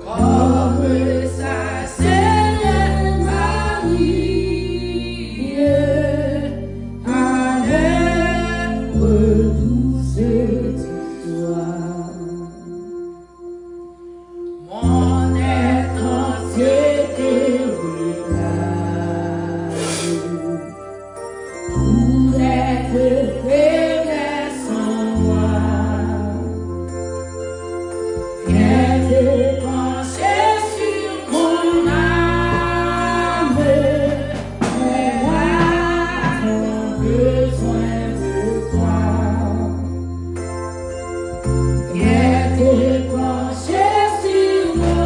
Comme ça, c'est Marie, avec douce histoire. Mon être anxiété regarde, tout être faiblesse en moi. Viens te pencher sur mon âme, mais là, j'ai besoin de toi. Viens te pencher sur mon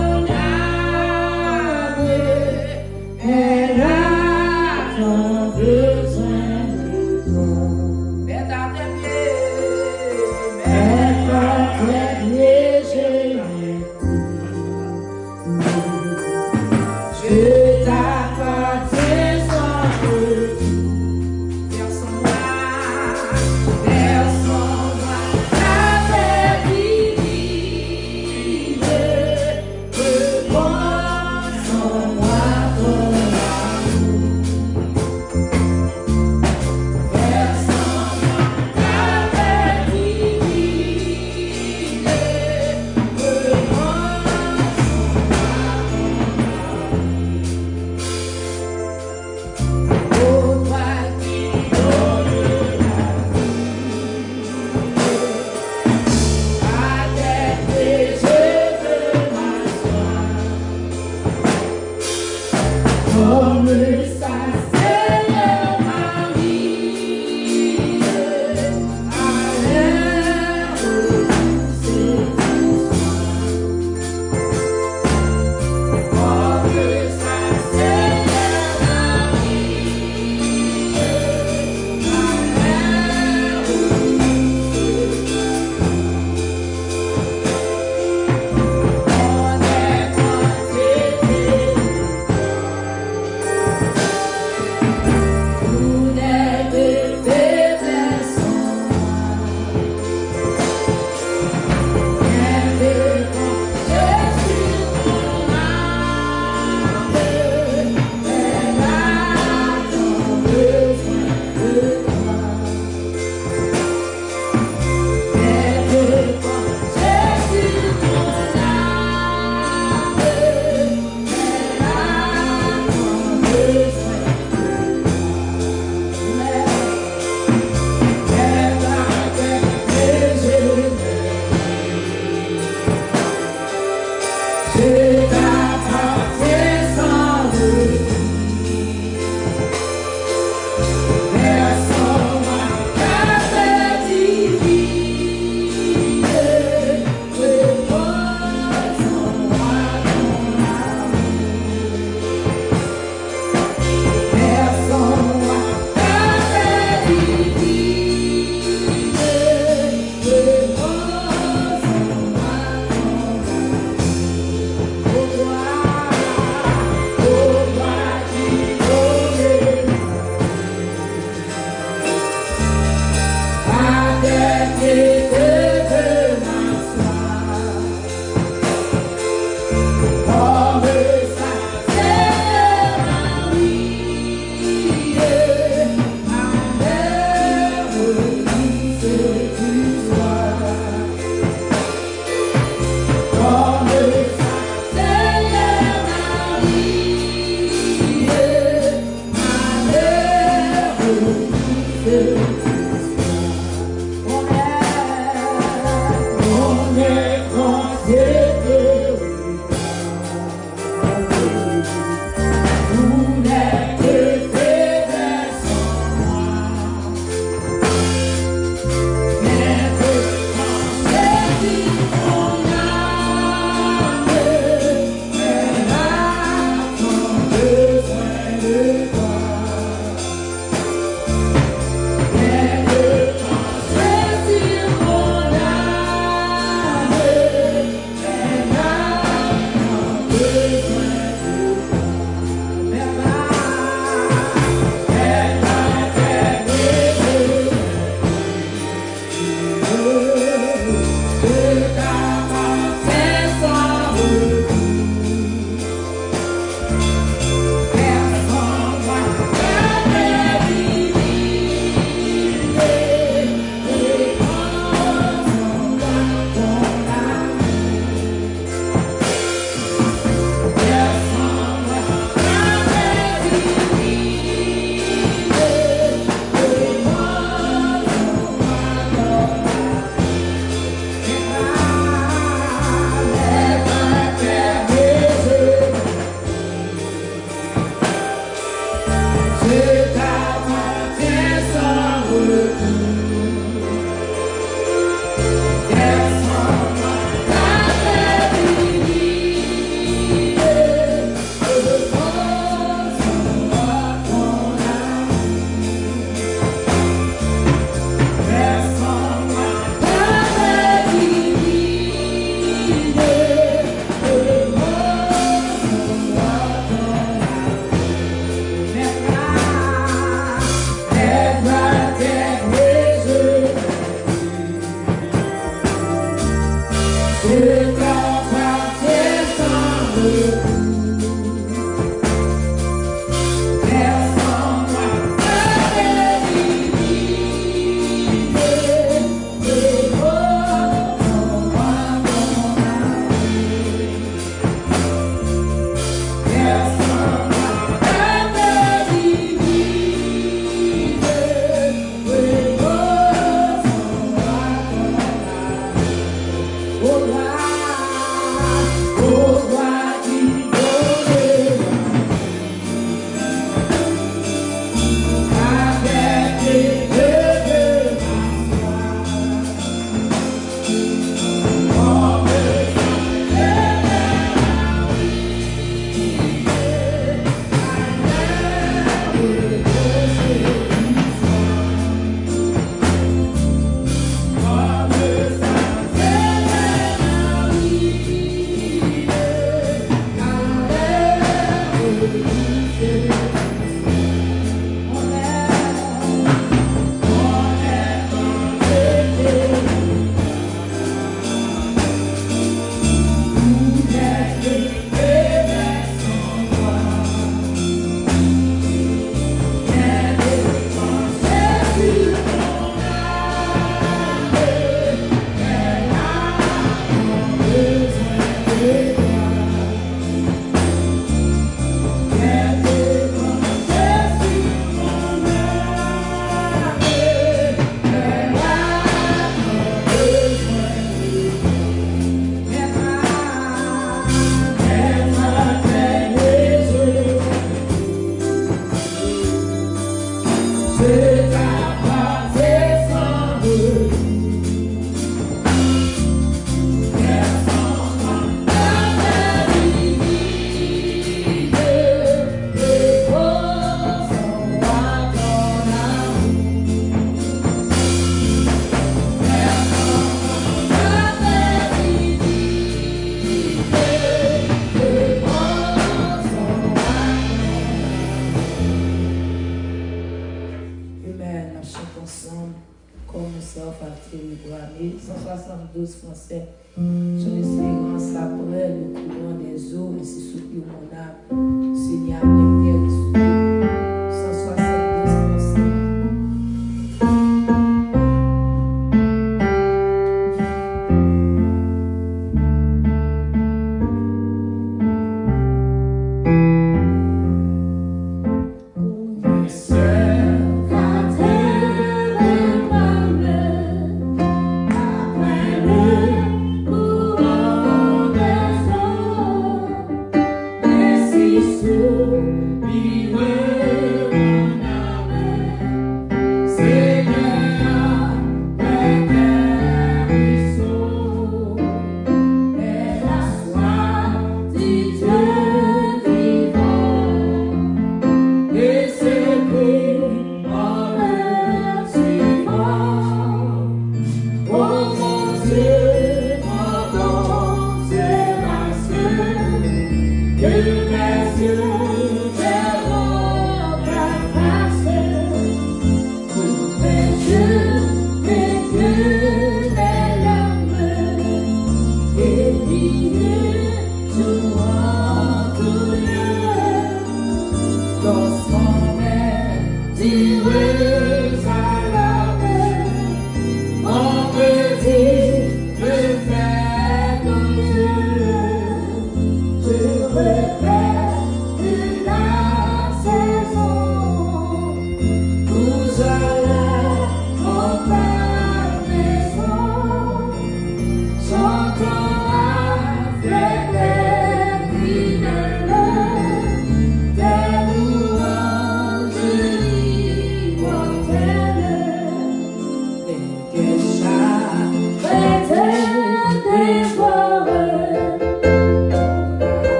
reprogrammé. 172 français. Son espérance après le courant des eaux, et c'est soupir mon âme. Seigneur, mes pères, soupir. 172 français.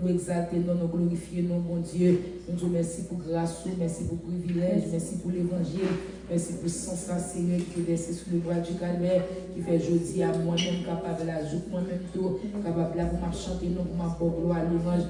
nous exalter, nous glorifier, mon Dieu. Nous disons merci pour grâce, merci pour privilège, merci pour l'évangile, merci pour son sang, Seigneur, qui est versé sur le bras du calvaire, qui fait jeudi à moi-même capable de la joute, moi-même tout, capable de vous chanter, nous pour ma gloire, louange.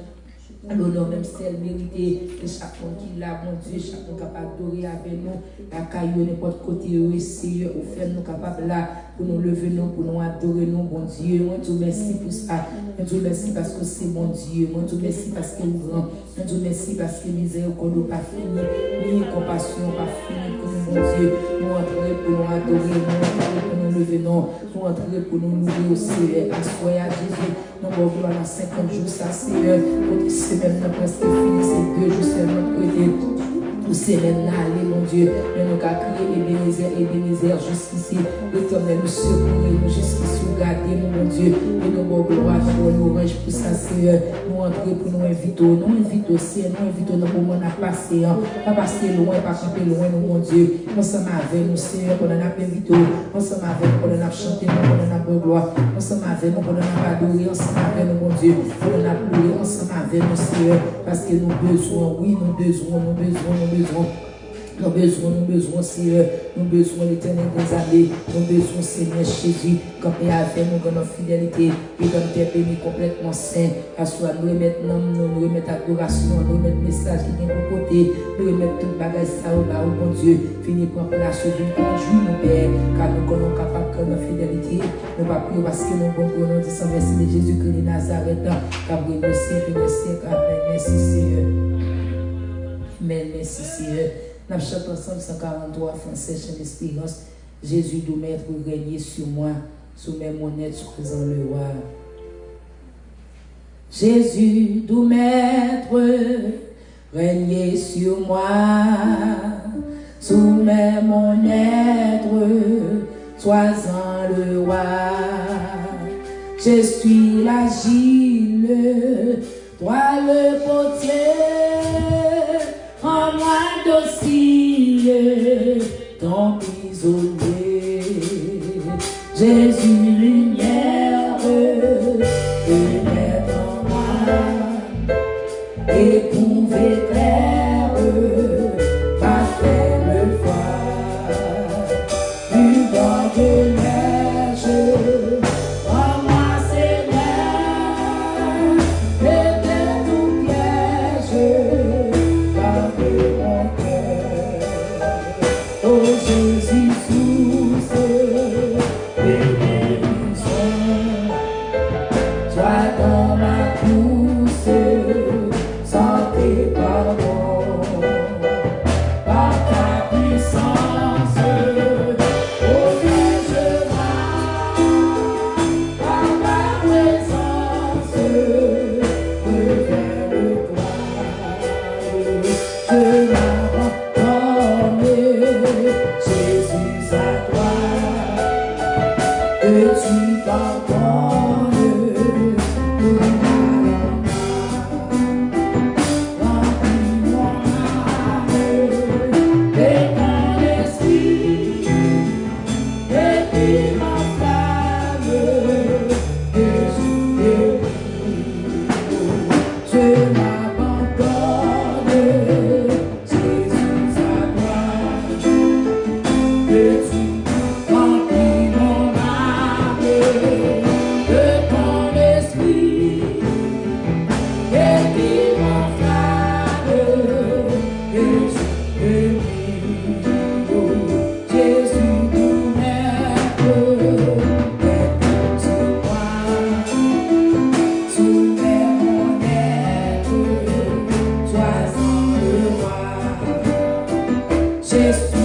L'honneur même c'est elle mérité. Et chaque monde qui l'a, mon Dieu, chaque monde capable d'adorer avec nous. La caillou, n'importe côté, Seigneur, au fait, nous capables là, pour nous lever, nous, pour nous adorer, nous, bon Dieu. Moi, te merci pour ça. Moi, te merci parce que c'est mon Dieu. Moi, te merci parce que nous grand. Moi, te merci parce que misère, qu'on n'a pas fini. Ni compassion, pas fini pour nous, mon Dieu. Nous entrer pour nous adorer, nous entrer pour nous lever, nous entrer pour nous louer aussi. Assoyez à Jésus. Nous allons voir dans 50 jours, ça, Seigneur. C'est même presque fini, c'est 2 jours seulement prêté. Pour semaine aller, mon Dieu, mais nous avons crié Ebenezer jusqu'ici. L'Éternel nous secourir, nous jusqu'ici, garder nous, mon Dieu. Et nous avons gloire, nous avons l'orange pour ça, Seigneur. Nous entrons pour nous inviter, Seigneur, nous invitons dans le moment à passer, pas passer loin, pas camper loin, nous, mon Dieu. Ensemble avec nous, Seigneur, pour nous inviter, ensemble avec nous, pour nous chanter, pour nous avoir gloire, ensemble avec nous, pour nous adorer, ensemble avec nous, mon Dieu, pour nous pleurer, ensemble avec nous, Seigneur, parce que nous besoin, oui, nous besoin. Nous besoin, Seigneur, nous besoin l'éternel des années, nous besoin, Seigneur Jésus, quand tu as fait nous dans notre fidélité, et comme tu es béni complètement saint, assois nous remettre nous remettre adoration, nous remettre message qui vient de côté, nous remettre tout bagage ça au bas, bon Dieu, fini pour place, vini pour jouer nos pères, car nous sommes capables de notre fidélité, nous ne pas prier parce que nous sommes nous disons merci de Jésus-Christ de Nazareth, car vous merci, merci Seigneur. Merci Seigneur. Nous chantons ensemble 143 français chez l'espérance. Jésus doit mettre régner sur moi, sous mes monnaies, sois-en le roi. Jésus doit mettre régner sur moi, sous mes monnaies, sois-en le roi. Je suis l'agile, toi le potier. En moi docile, ton prisonnier, Jésus lumière, lumière en moi, éprouvé clair, pas faible foi, du bord de neige, en moi Seigneur, éteins tout piège. Oh Jésus, source de guérison, sois dans ma course, santé, pardon, par ta puissance, oh je par ta présence, reviens de toi, je m'abandonne. Jésus à toi, que tu pardonnes, remplis mon âme, et mon esprit, et puis m'enflamme, Jésus je m'abandonne, Jésus à toi. Que tu remplis mon âme de ton esprit et qui m'enflamme, que tu me Jésus nous maître, et tu crois, sous mes monnaies, sois-en le roi. Jésus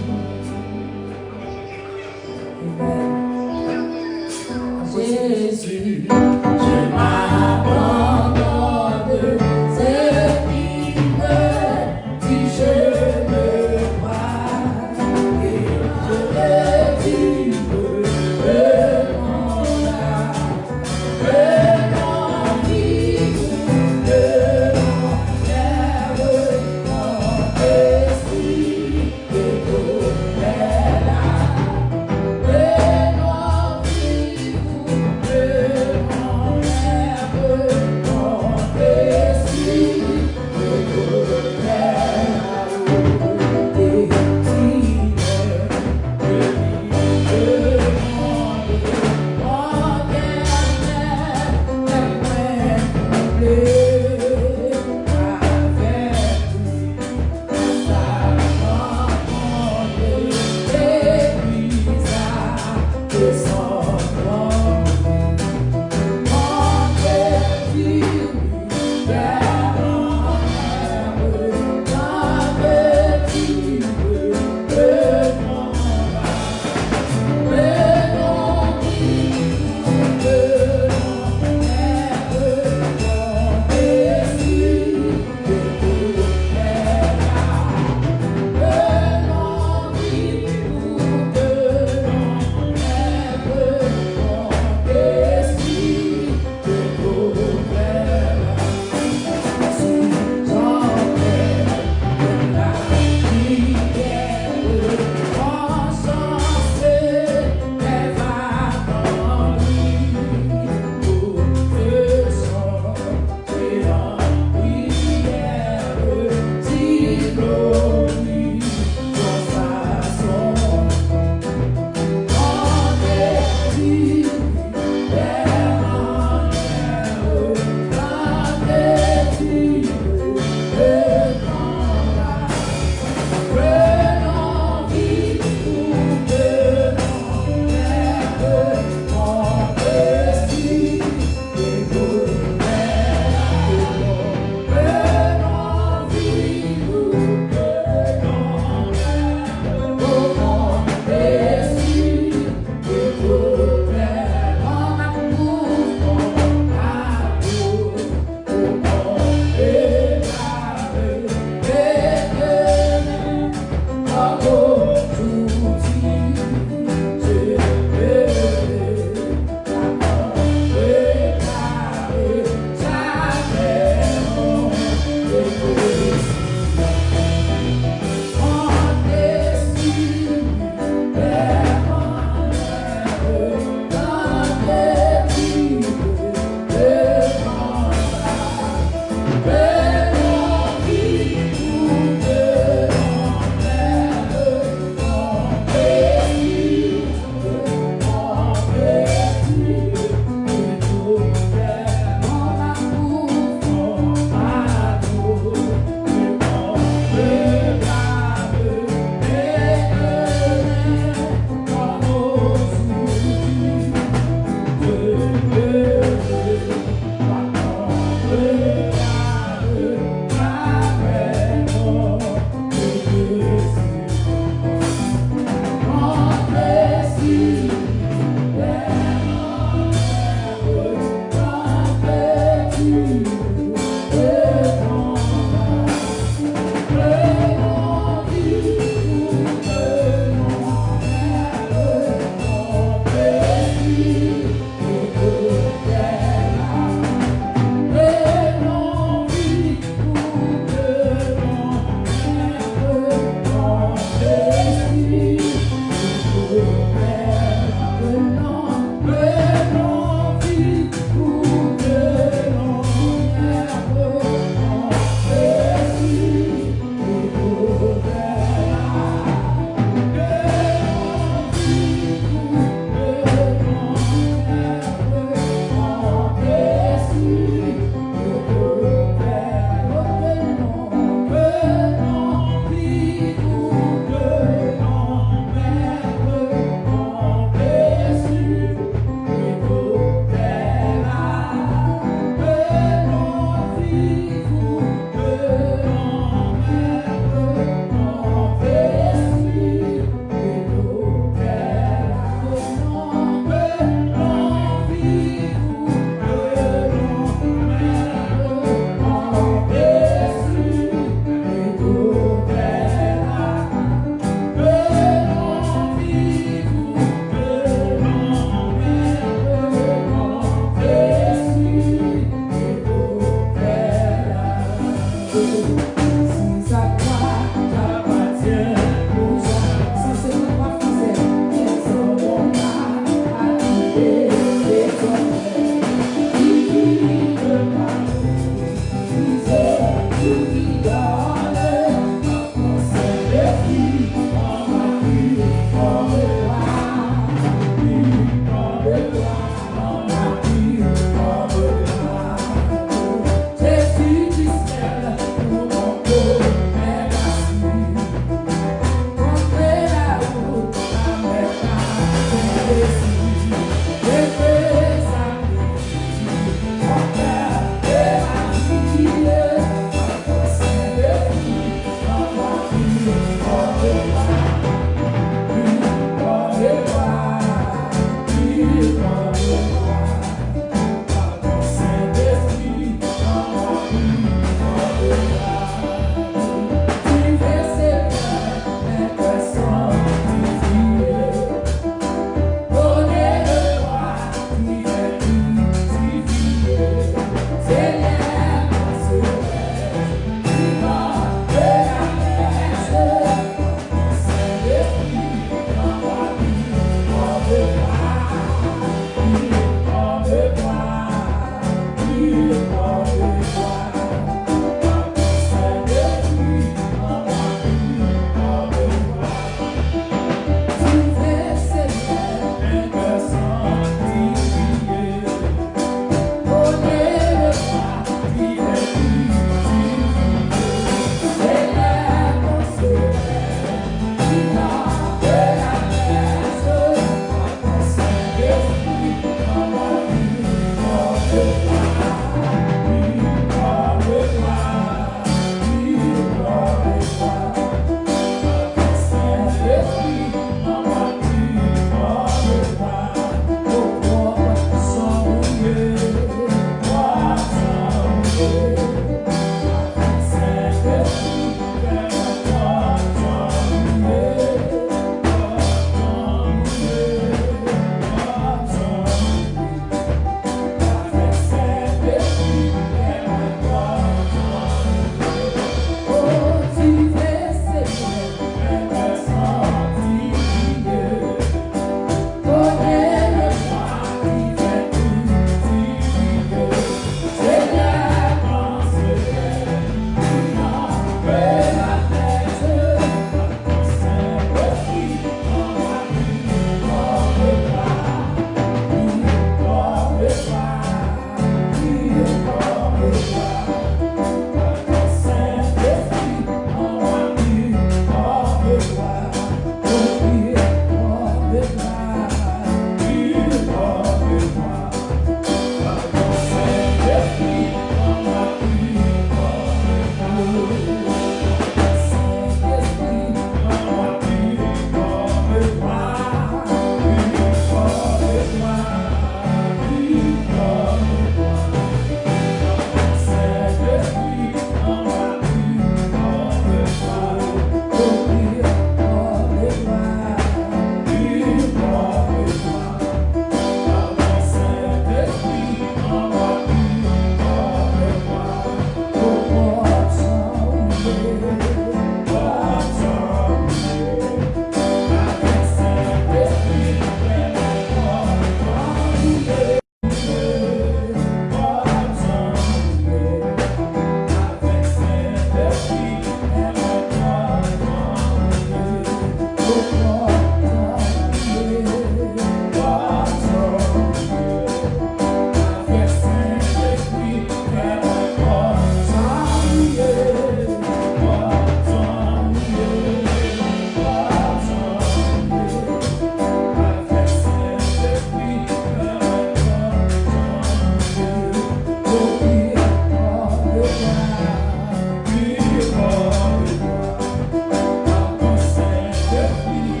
Definitely.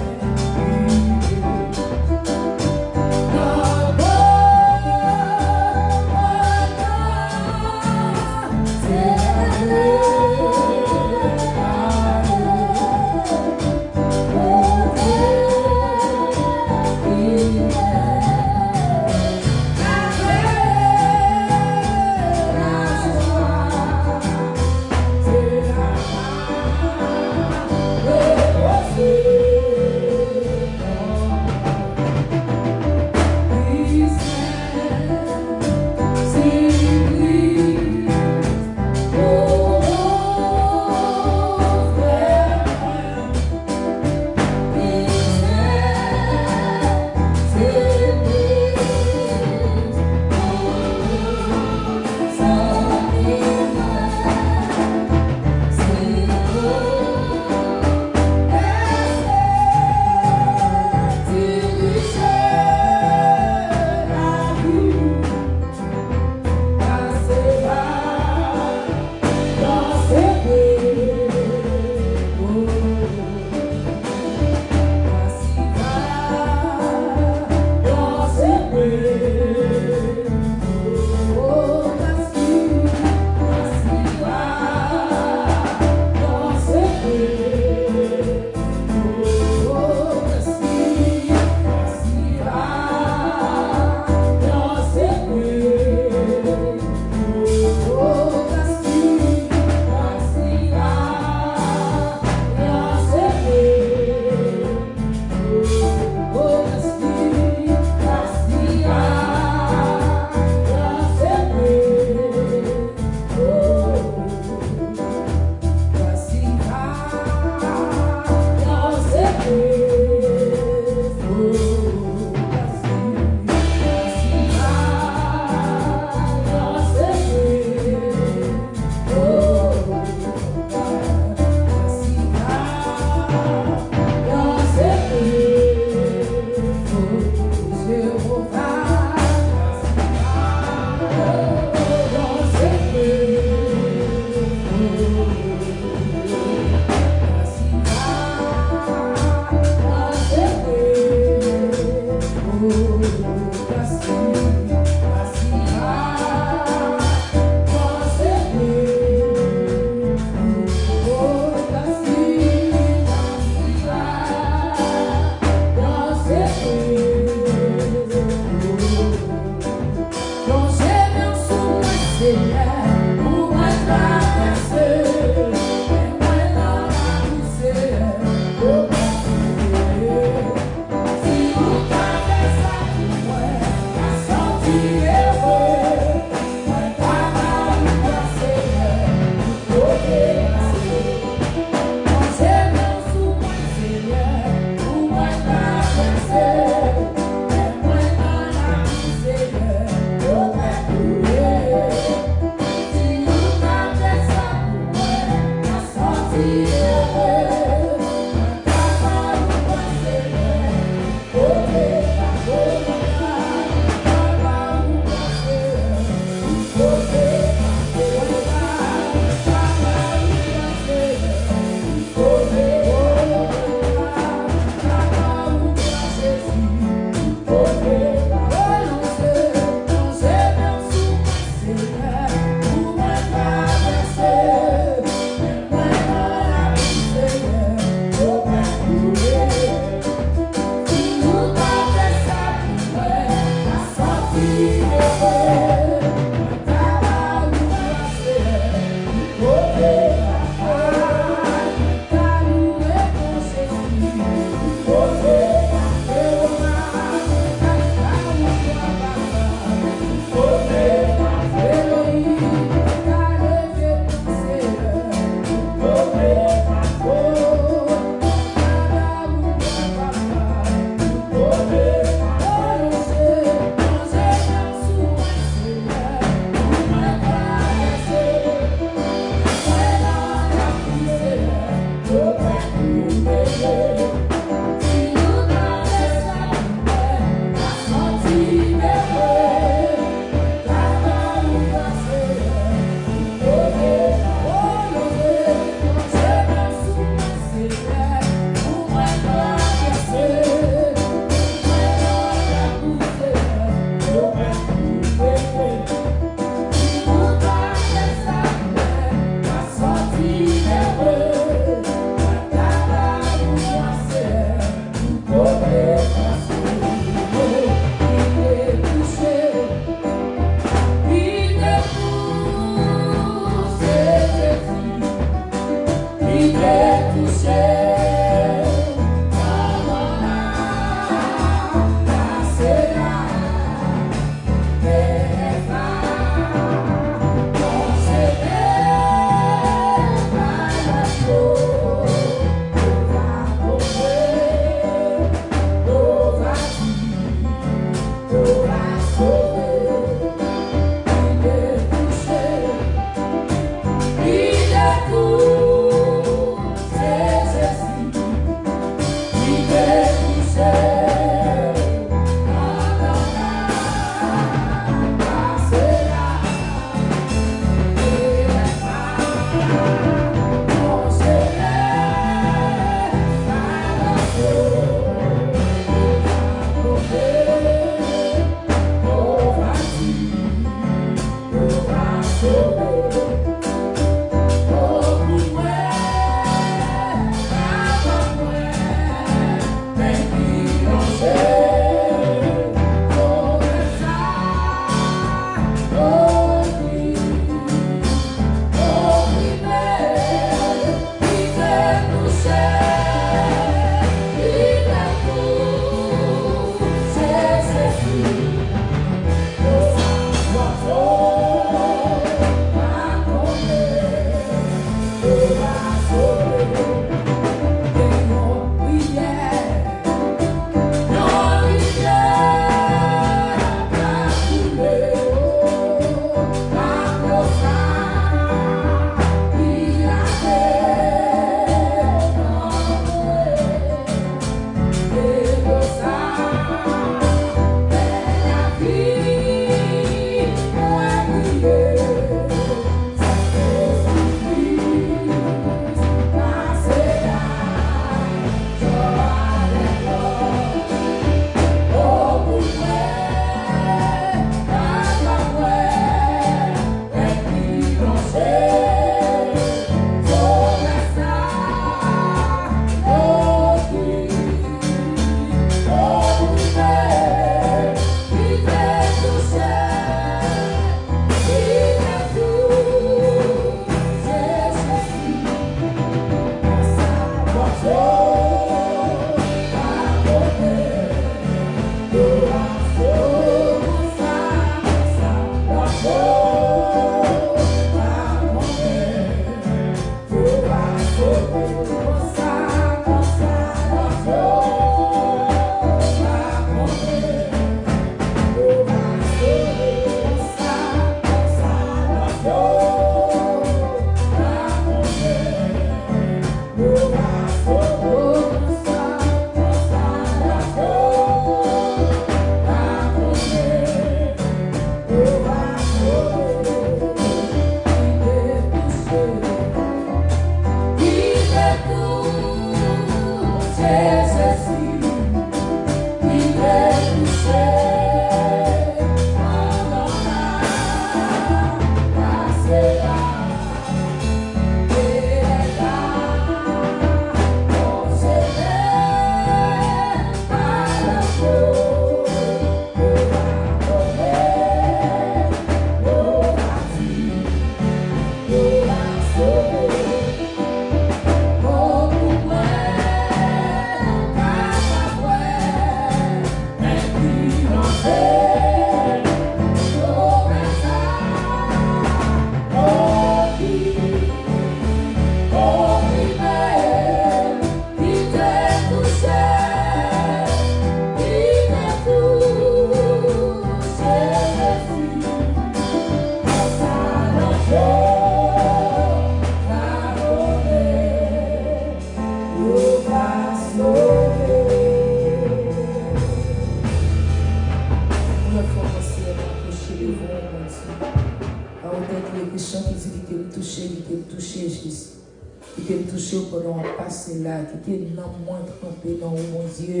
Qui était non moins trempé dans mon Dieu,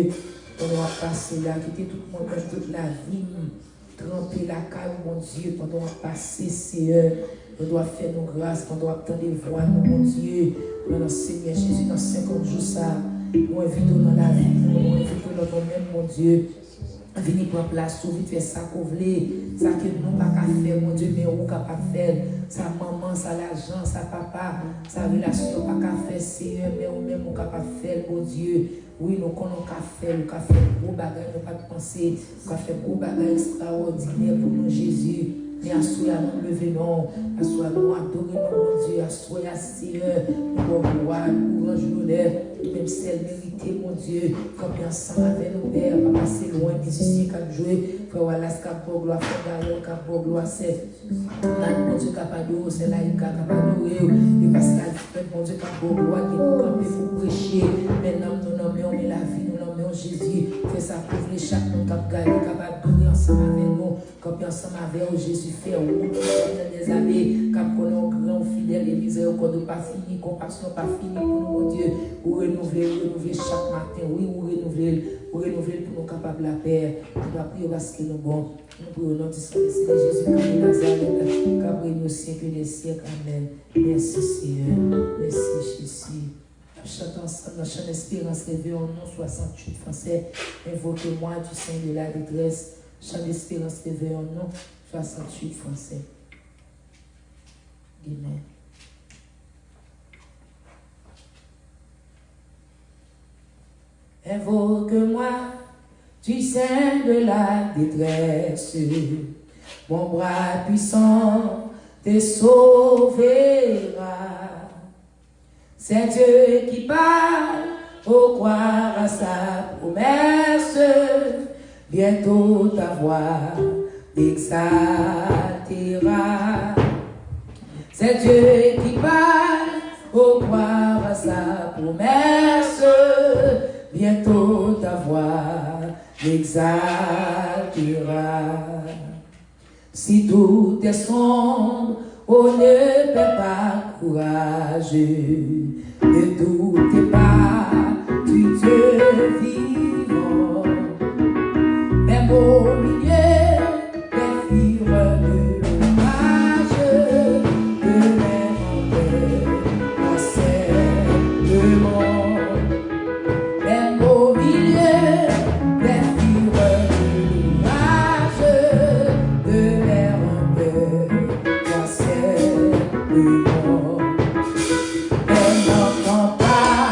pendant à passer là, qui était tout le monde dans toute la vie, trempé la caille, mon Dieu, pendant à passer ces heures, on doit faire nos grâces, on doit attendre les voix, mon Dieu, dans Seigneur Jésus, dans 50 jours, ça, nous invitons dans la vie, nous invitons dans nous-mêmes, mon Dieu. Venez prendre place, vite faire ça qu'on voulait, ça que nous pas qu'à faire, mon Dieu, mais on capable de faire. Sa maman, sa l'argent, sa papa, sa relation pas qu'à faire, Seigneur, mais on même on capable de faire, mon Dieu. Oui, nous connaissons qu'à faire, nous qu'à faire gros bagages, nous pas de penser, qu'à faire gros bagages extraordinaires pour nous, Jésus. Mais à soi, nous lever non, à soi, nous adorer mon Dieu, à soi, Seigneur, nous gloire, nous range l'honneur, même celle méritée, mon Dieu, comme ensemble avec nos pères, pas passer loin, musicien qui a joué, frère Wallace, qui a beau gloire, frère Gaillon, qui a beau gloire, c'est mon Dieu, qui a pas d'eau, c'est Laïka, qui a pas d'eau, et Pascal, mon Dieu, qui a beau gloire, qui nous camper pour prêcher, maintenant nous nommons la vie, nous nommons Jésus, fait ça pour les chaque monde qui a gagné, qui a pas d'eau, ensemble avec nous, comme ensemble avec Jésus. Faire route des années, cap qu'on grand fidèle et misère, qu'on ne pas fini, compassion pas fini pour nous, mon Dieu, pour renouveler chaque matin, oui, pour renouveler pour nous capables la paix. Nous doit prier parce que nous bon, nous prions au nom de Jésus-Christ de Nazareth, qu'après nous siècles et des siècles, amen. Merci Seigneur, merci Jésus. Chantons ensemble dans chant d'espérance, levé au nom 68 français, invoquez-moi du sein de la détresse, chant d'espérance, levé au nom 68 français. Amen. Invoque-moi du sein de la détresse, mon bras puissant te sauvera. C'est Dieu qui parle, faut croire à sa promesse, bientôt ta voix exaltera. C'est Dieu qui parle, faut croire à sa promesse, bientôt ta voix l'exaltera. Si tout est sombre, on ne perd pas courage, ne doutez pas du Dieu vivant, même au milieu des fibres de l'orage, de l'inventaire enseignement, même au milieu des fibres de l'orage, de l'inventaire enseignement, elle n'entend pas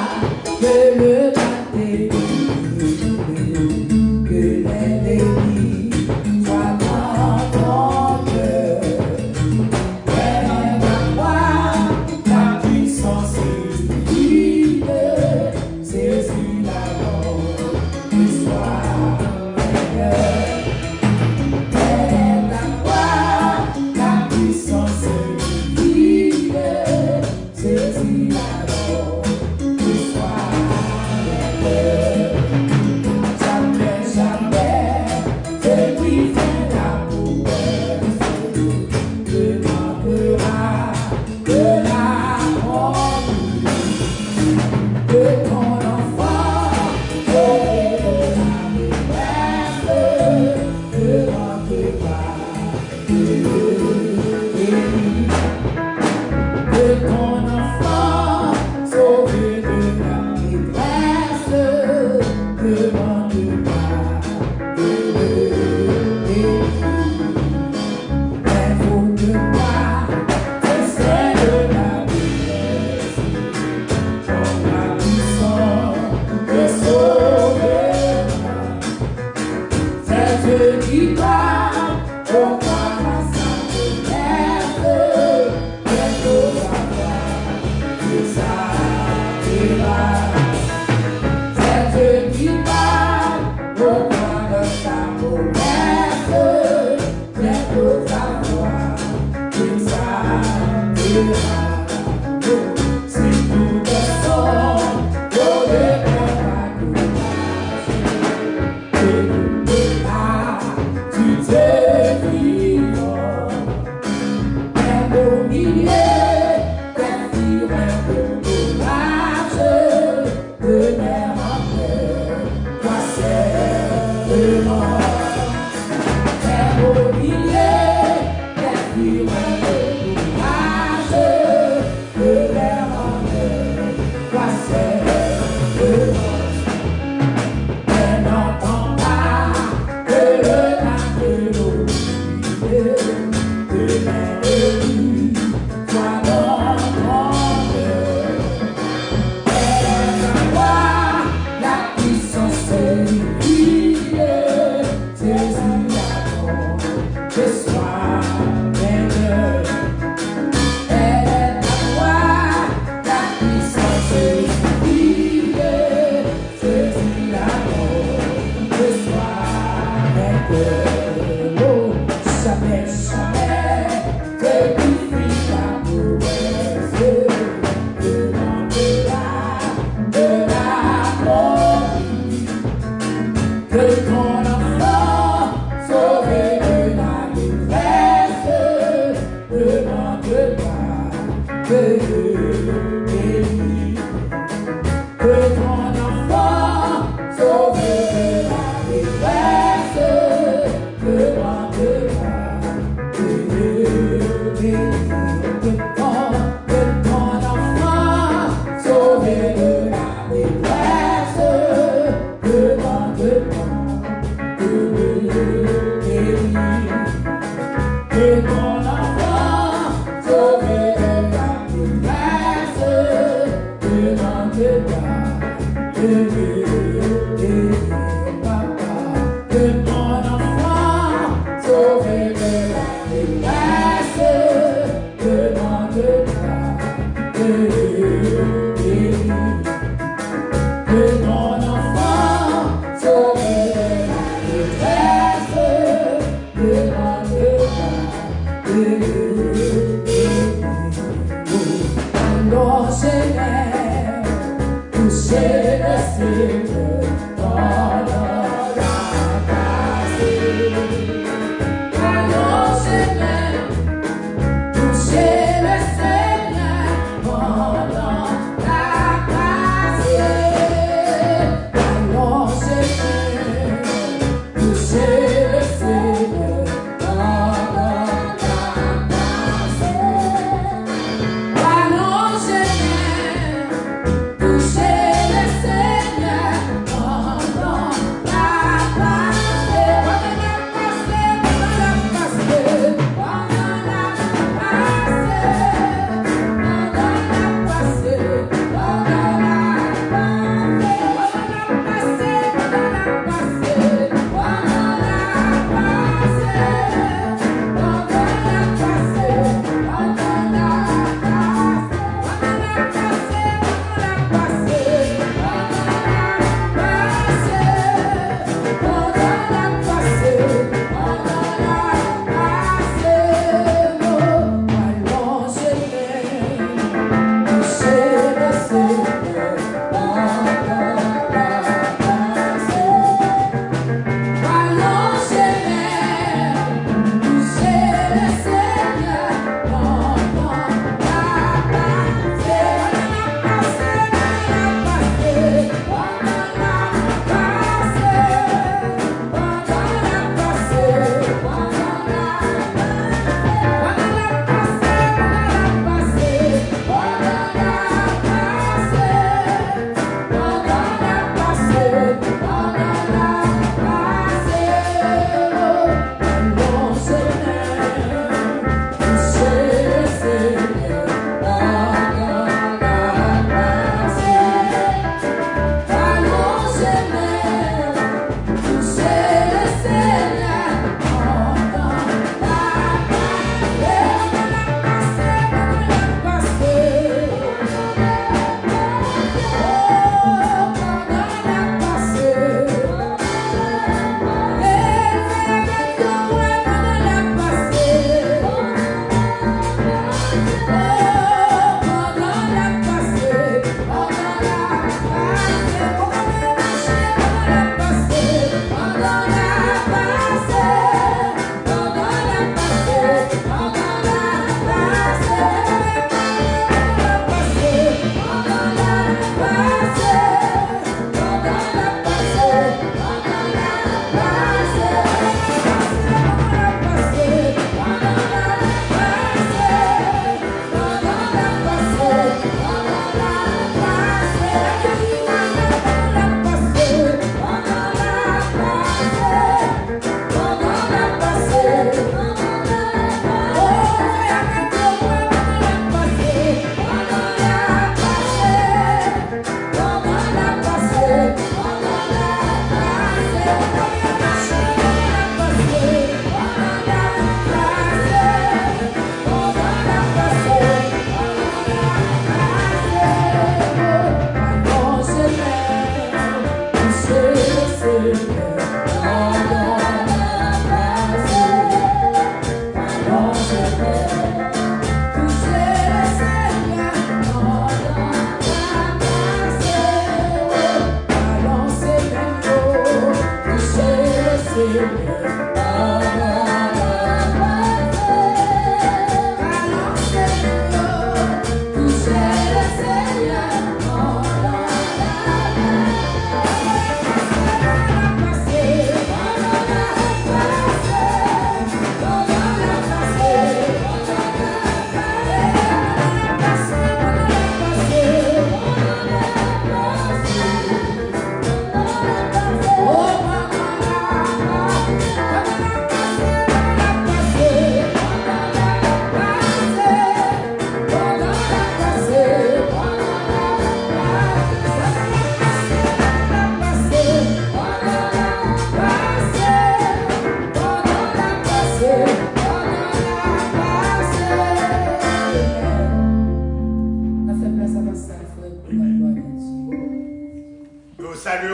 Toucher le ciel,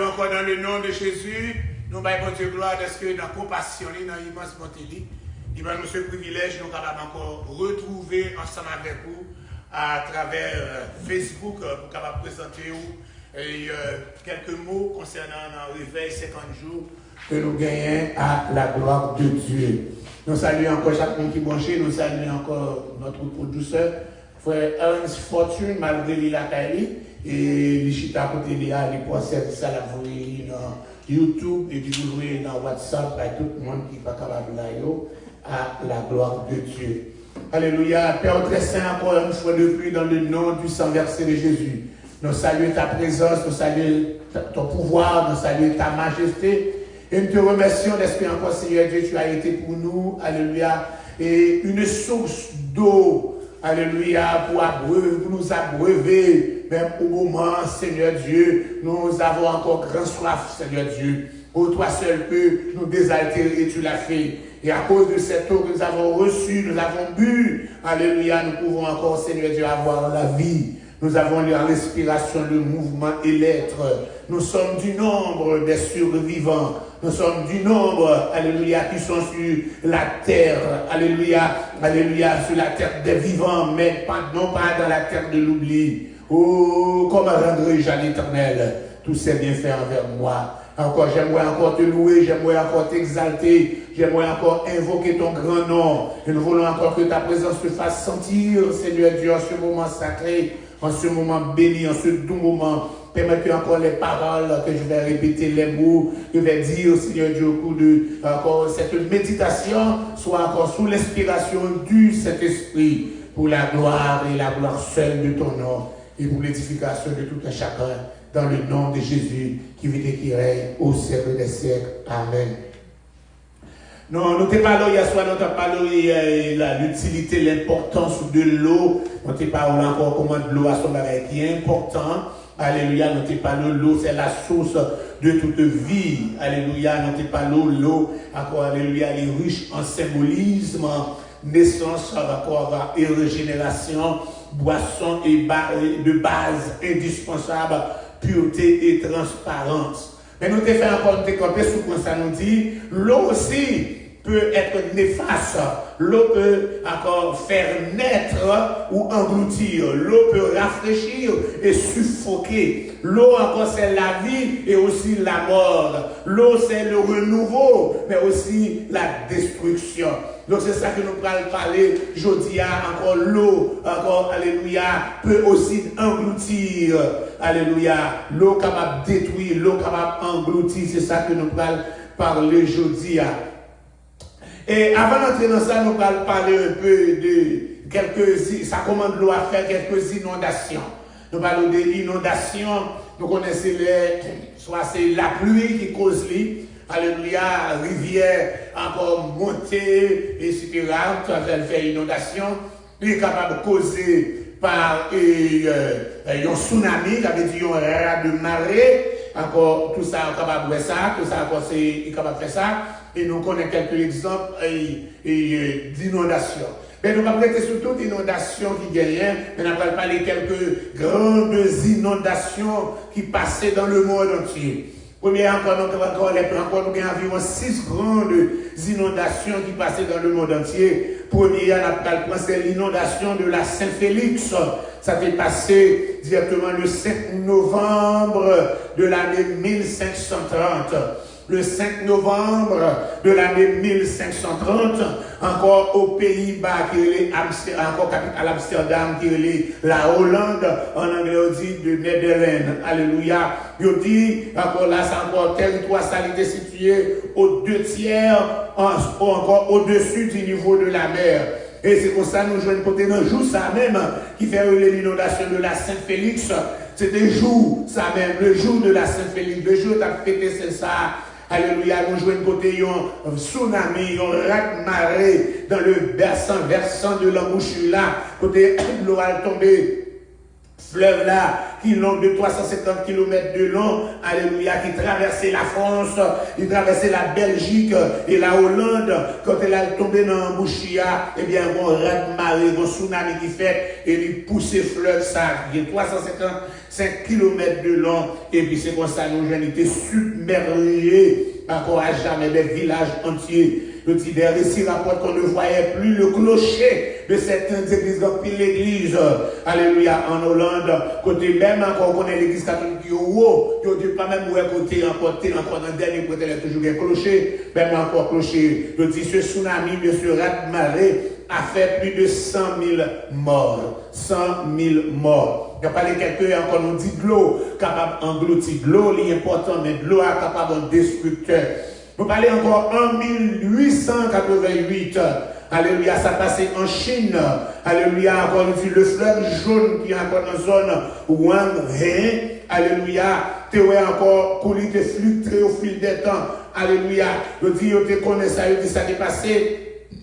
Alors encore dans le nom de Jésus, nous baillons Dieu gloire parce que dans la compassion, dans l'immense bonté, il va nous ce privilège, nous capables encore retrouver ensemble avec vous à travers Facebook pour capable présenter quelques mots concernant le réveil 50 jours que nous gagnons à la gloire de Dieu. Nous saluons encore chaque monde qui est branché, nous saluons encore notre producteur, frère Ernst Fortune, malgré la Kaili, et les chita à côté de là, les procès, ça la voyez dans YouTube, et puis vous voyez dans WhatsApp, à tout le monde qui n'est pas capable là, à la gloire de Dieu. Alléluia. Père très saint, encore une fois de plus, dans le nom du sang versé de Jésus. Nous saluons ta présence, nous saluons ton pouvoir, nous saluons ta majesté. Et nous te remercions d'esprit encore, Seigneur Dieu, tu as été pour nous, alléluia, et une source d'eau, alléluia, pour nous abreuver, même au moment, Seigneur Dieu, nous avons encore grand soif, Seigneur Dieu. Pour toi seul peut nous désaltérer, et tu l'as fait. Et à cause de cette eau que nous avons reçue, nous avons bu, alléluia, nous pouvons encore, Seigneur Dieu, avoir la vie. Nous avons la respiration, le mouvement et l'être. Nous sommes du nombre des survivants. Nous sommes du nombre, alléluia, qui sont sur la terre, alléluia, alléluia, sur la terre des vivants, mais non pas dans la terre de l'oubli. Oh, comment rendrai-je à l'Éternel tous ces bienfaits envers moi? Encore, j'aimerais encore te louer, j'aimerais encore t'exalter, j'aimerais encore invoquer ton grand nom. Et nous voulons encore que ta présence te fasse sentir, Seigneur Dieu, en ce moment sacré, en ce moment béni, en ce doux moment. Permets-tu encore les paroles que je vais répéter, les mots que je vais dire, Seigneur Dieu, au cours de encore cette méditation, soit encore sous l'inspiration du Saint-Esprit, pour la gloire et la gloire seule de ton nom, et pour l'édification de tout un chacun, dans le nom de Jésus, qui vit et qui règne au siècle des siècles. Amen. Non, nous t'ai parlé hier soir, nous t'ai parlé l'utilité, l'importance de l'eau. Nous t'ai parlé encore comment l'eau a son bagage qui est important. Alléluia, nous t'ai parlé l'eau, c'est la source de toute vie. Alléluia, nous t'ai parlé l'eau, encore, alléluia, elle est riche en symbolisme, naissance, encore, et régénération, boisson et de base indispensable, pureté et transparence. Mais nous t'ai fait encore nous décamper sous quoi ça nous dit, l'eau aussi peut être néfaste, l'eau peut encore faire naître ou engloutir, l'eau peut rafraîchir et suffoquer, l'eau encore c'est la vie et aussi la mort, l'eau c'est le renouveau mais aussi la destruction. Donc c'est ça que nous allons parler aujourd'hui. Encore l'eau, encore, alléluia, peut aussi engloutir, alléluia, l'eau capable de détruire, l'eau capable d'engloutir, c'est ça que nous allons parler aujourd'hui. Et avant d'entrer dans ça, nous allons parler un peu de ça commande l'eau à faire quelques inondations. Nous parlons des inondations, nous connaissons soit c'est la pluie qui cause les, alléluia, rivière encore montée, etc. Elle fait inondation. Il est capable de causer par un tsunami, ça veut dire un raz de marée. Encore tout ça, on est capable de faire ça, tout ça, encore c'est capable de faire ça. Et nous connaissons quelques exemples d'inondations. Mais nous ne allons pas prêter sur toute inondation qui gagne, mais nous allons parler de quelques grandes inondations qui passaient dans le monde entier. Première encore, nous avons environ 6 grandes inondations qui passaient dans le monde entier. Première, c'est l'inondation de la Saint-Félix. Ça s'est passé directement le 5 novembre de l'année 1530. Le 5 novembre de l'année 1530, encore aux Pays-Bas, encore à l'Amsterdam, qui est la Hollande, en anglais on dit de Netherlands. Alléluia. Il dit, encore là, c'est encore territoire sanitaire situé aux 2/3, encore au-dessus du niveau de la mer. Et c'est pour ça que nous jouons côté dans le jour ça même, qui fait l'inondation de la Saint-Félix. C'était jour, ça même, le jour de la Saint-Félix. Le jour où tu as fêté, c'est ça. Alléluia, nous jouons côté un tsunami, un raz-de-marée dans le versant de l'embouchure là, côté l'eau a tombé fleuve là, qui long de 350 km de long, alléluia, qui traversait la France, il traversait la Belgique et la Hollande. Quand elle a tombé dans Mouchia, eh bien, un raz-de-marée, un tsunami qui fait, et il poussait fleuve ça, qui est 355 km de long, et puis c'est comme ça, nous jeunes étaient submergés, encore à jamais, des villages entiers. Le petit des récits rapporte qu'on ne voyait plus le clocher de certaines églises, donc l'église, alléluia, en Hollande, côté même encore qu'on est l'église catholique qui est haut, qui dit pas même où est côté encore dans le dernier côté, il y a toujours un clocher, même encore clocher. Le dit ce tsunami de ce raz-de-marée a fait plus de 100 000 morts. 100 000 morts. Il y a pas quelqu'un encore nous dit de l'eau, capable d'engloutir de l'eau, l'important, mais de l'eau est capable de destructeur. Nous parlons encore en 1888. Alléluia, ça passait en Chine. Alléluia, encore une fois, le fleuve jaune qui est encore dans la zone Wang-He. Alléluia, tu es encore coulé, te fluctué au fil des temps. Alléluia, je dis, tu connais ça, je dis, ça est passé.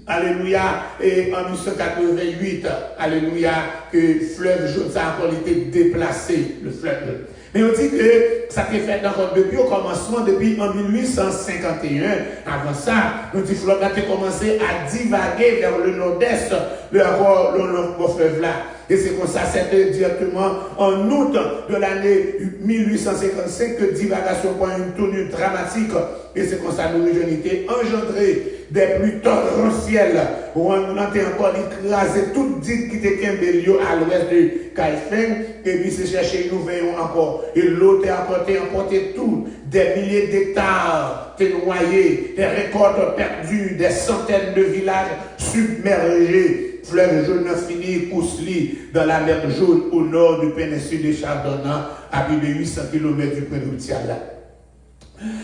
Alléluia, et en 1888, alléluia, que le fleuve jaune, ça a encore été déplacé, le fleuve jaune. Mais on dit que ça s'est fait encore depuis au commencement, depuis en 1851. Avant ça, on dit que Florida a commencé à divaguer vers le nord-est, le fleuve là. Et c'est comme ça, c'était directement en août de l'année 1855 que divagation prend une tournure dramatique. Et c'est comme ça que nous avons été engendrés des pluies torrentielles. Où on a encore écrasé toute dite qui était Kimbelio à l'ouest de Kaifeng. Et puis c'est chercher nous veillons encore. Et l'eau t'a emporté tout. Des milliers d'hectares t'es noyés. Des récoltes perdues. Des centaines de villages submergés. Fleuve jaune fini Kousli dans la mer Jaune au nord du péninsule de Chardonnay à plus de 800 km du point nuptial.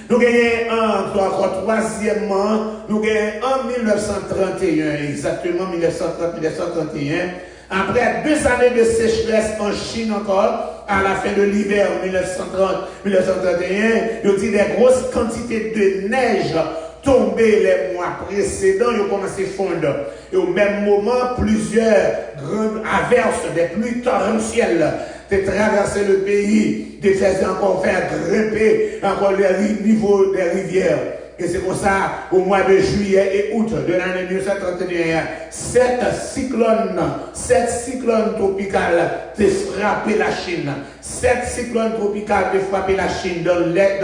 Nous gagnons troisièmement, nous gagnons en 1931, exactement 1930-1931, après 2 années de sécheresse en Chine encore, à la fin de l'hiver 1930-1931, nous dit des grosses quantités de neige tombées les mois précédents, ils ont commencé à fondre. Et au même moment, plusieurs grandes averses, des pluies torrentielles, de traverser le pays, de faire encore faire grimper encore les niveaux des rivières. Et c'est pour ça, au mois de juillet et août de l'année 1931, 7 cyclones tropicales ont frappé la Chine. 7 cyclones tropicales ont frappé la Chine dans l'est.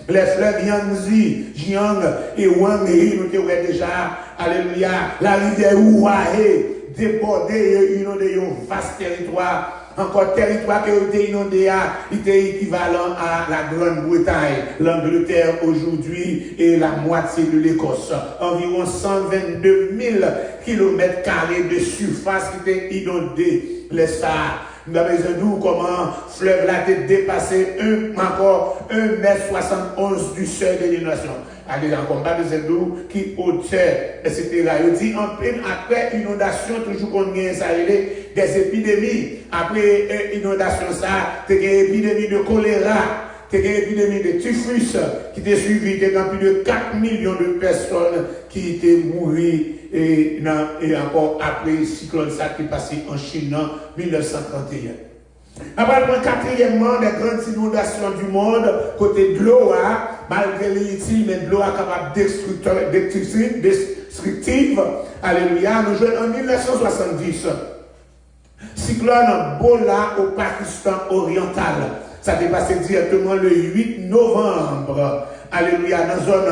Les fleuves Yangtze, Jiang et Wanghe, nous avons déjà, alléluia, la rivière Ouahe, débordée et inondée un vaste territoire. Encore territoire qui a été inondé, il était équivalent à la Grande-Bretagne, l'Angleterre aujourd'hui et la moitié de l'Écosse. Environ 122 000 km² de surface qui était inondée. Les Sahara. Nous avons besoin de comment fleuve là a dépassé encore 1,71 m du seuil de l'inondation. Allez, encore pas besoin d'eau qui hauteur, etc. Il dit en pleine après inondation, toujours qu'on gagne ça, des épidémies. Après inondation, ça, il y a une épidémie de choléra. Il y a une épidémie de typhus qui était suivie. Il y a plus de 4 millions de personnes qui étaient mortes et encore après le cyclone ça qui est passé en Chine en 1931. Après, quatrièmement, des grandes inondations du monde, côté de l'eau, malgré l'inutile, mais de l'eau capable destructive. Alléluia. Nous jouons en 1970. Cyclone Bola au Pakistan oriental. Ça s'est passé directement le 8 novembre. Alléluia. Dans la zone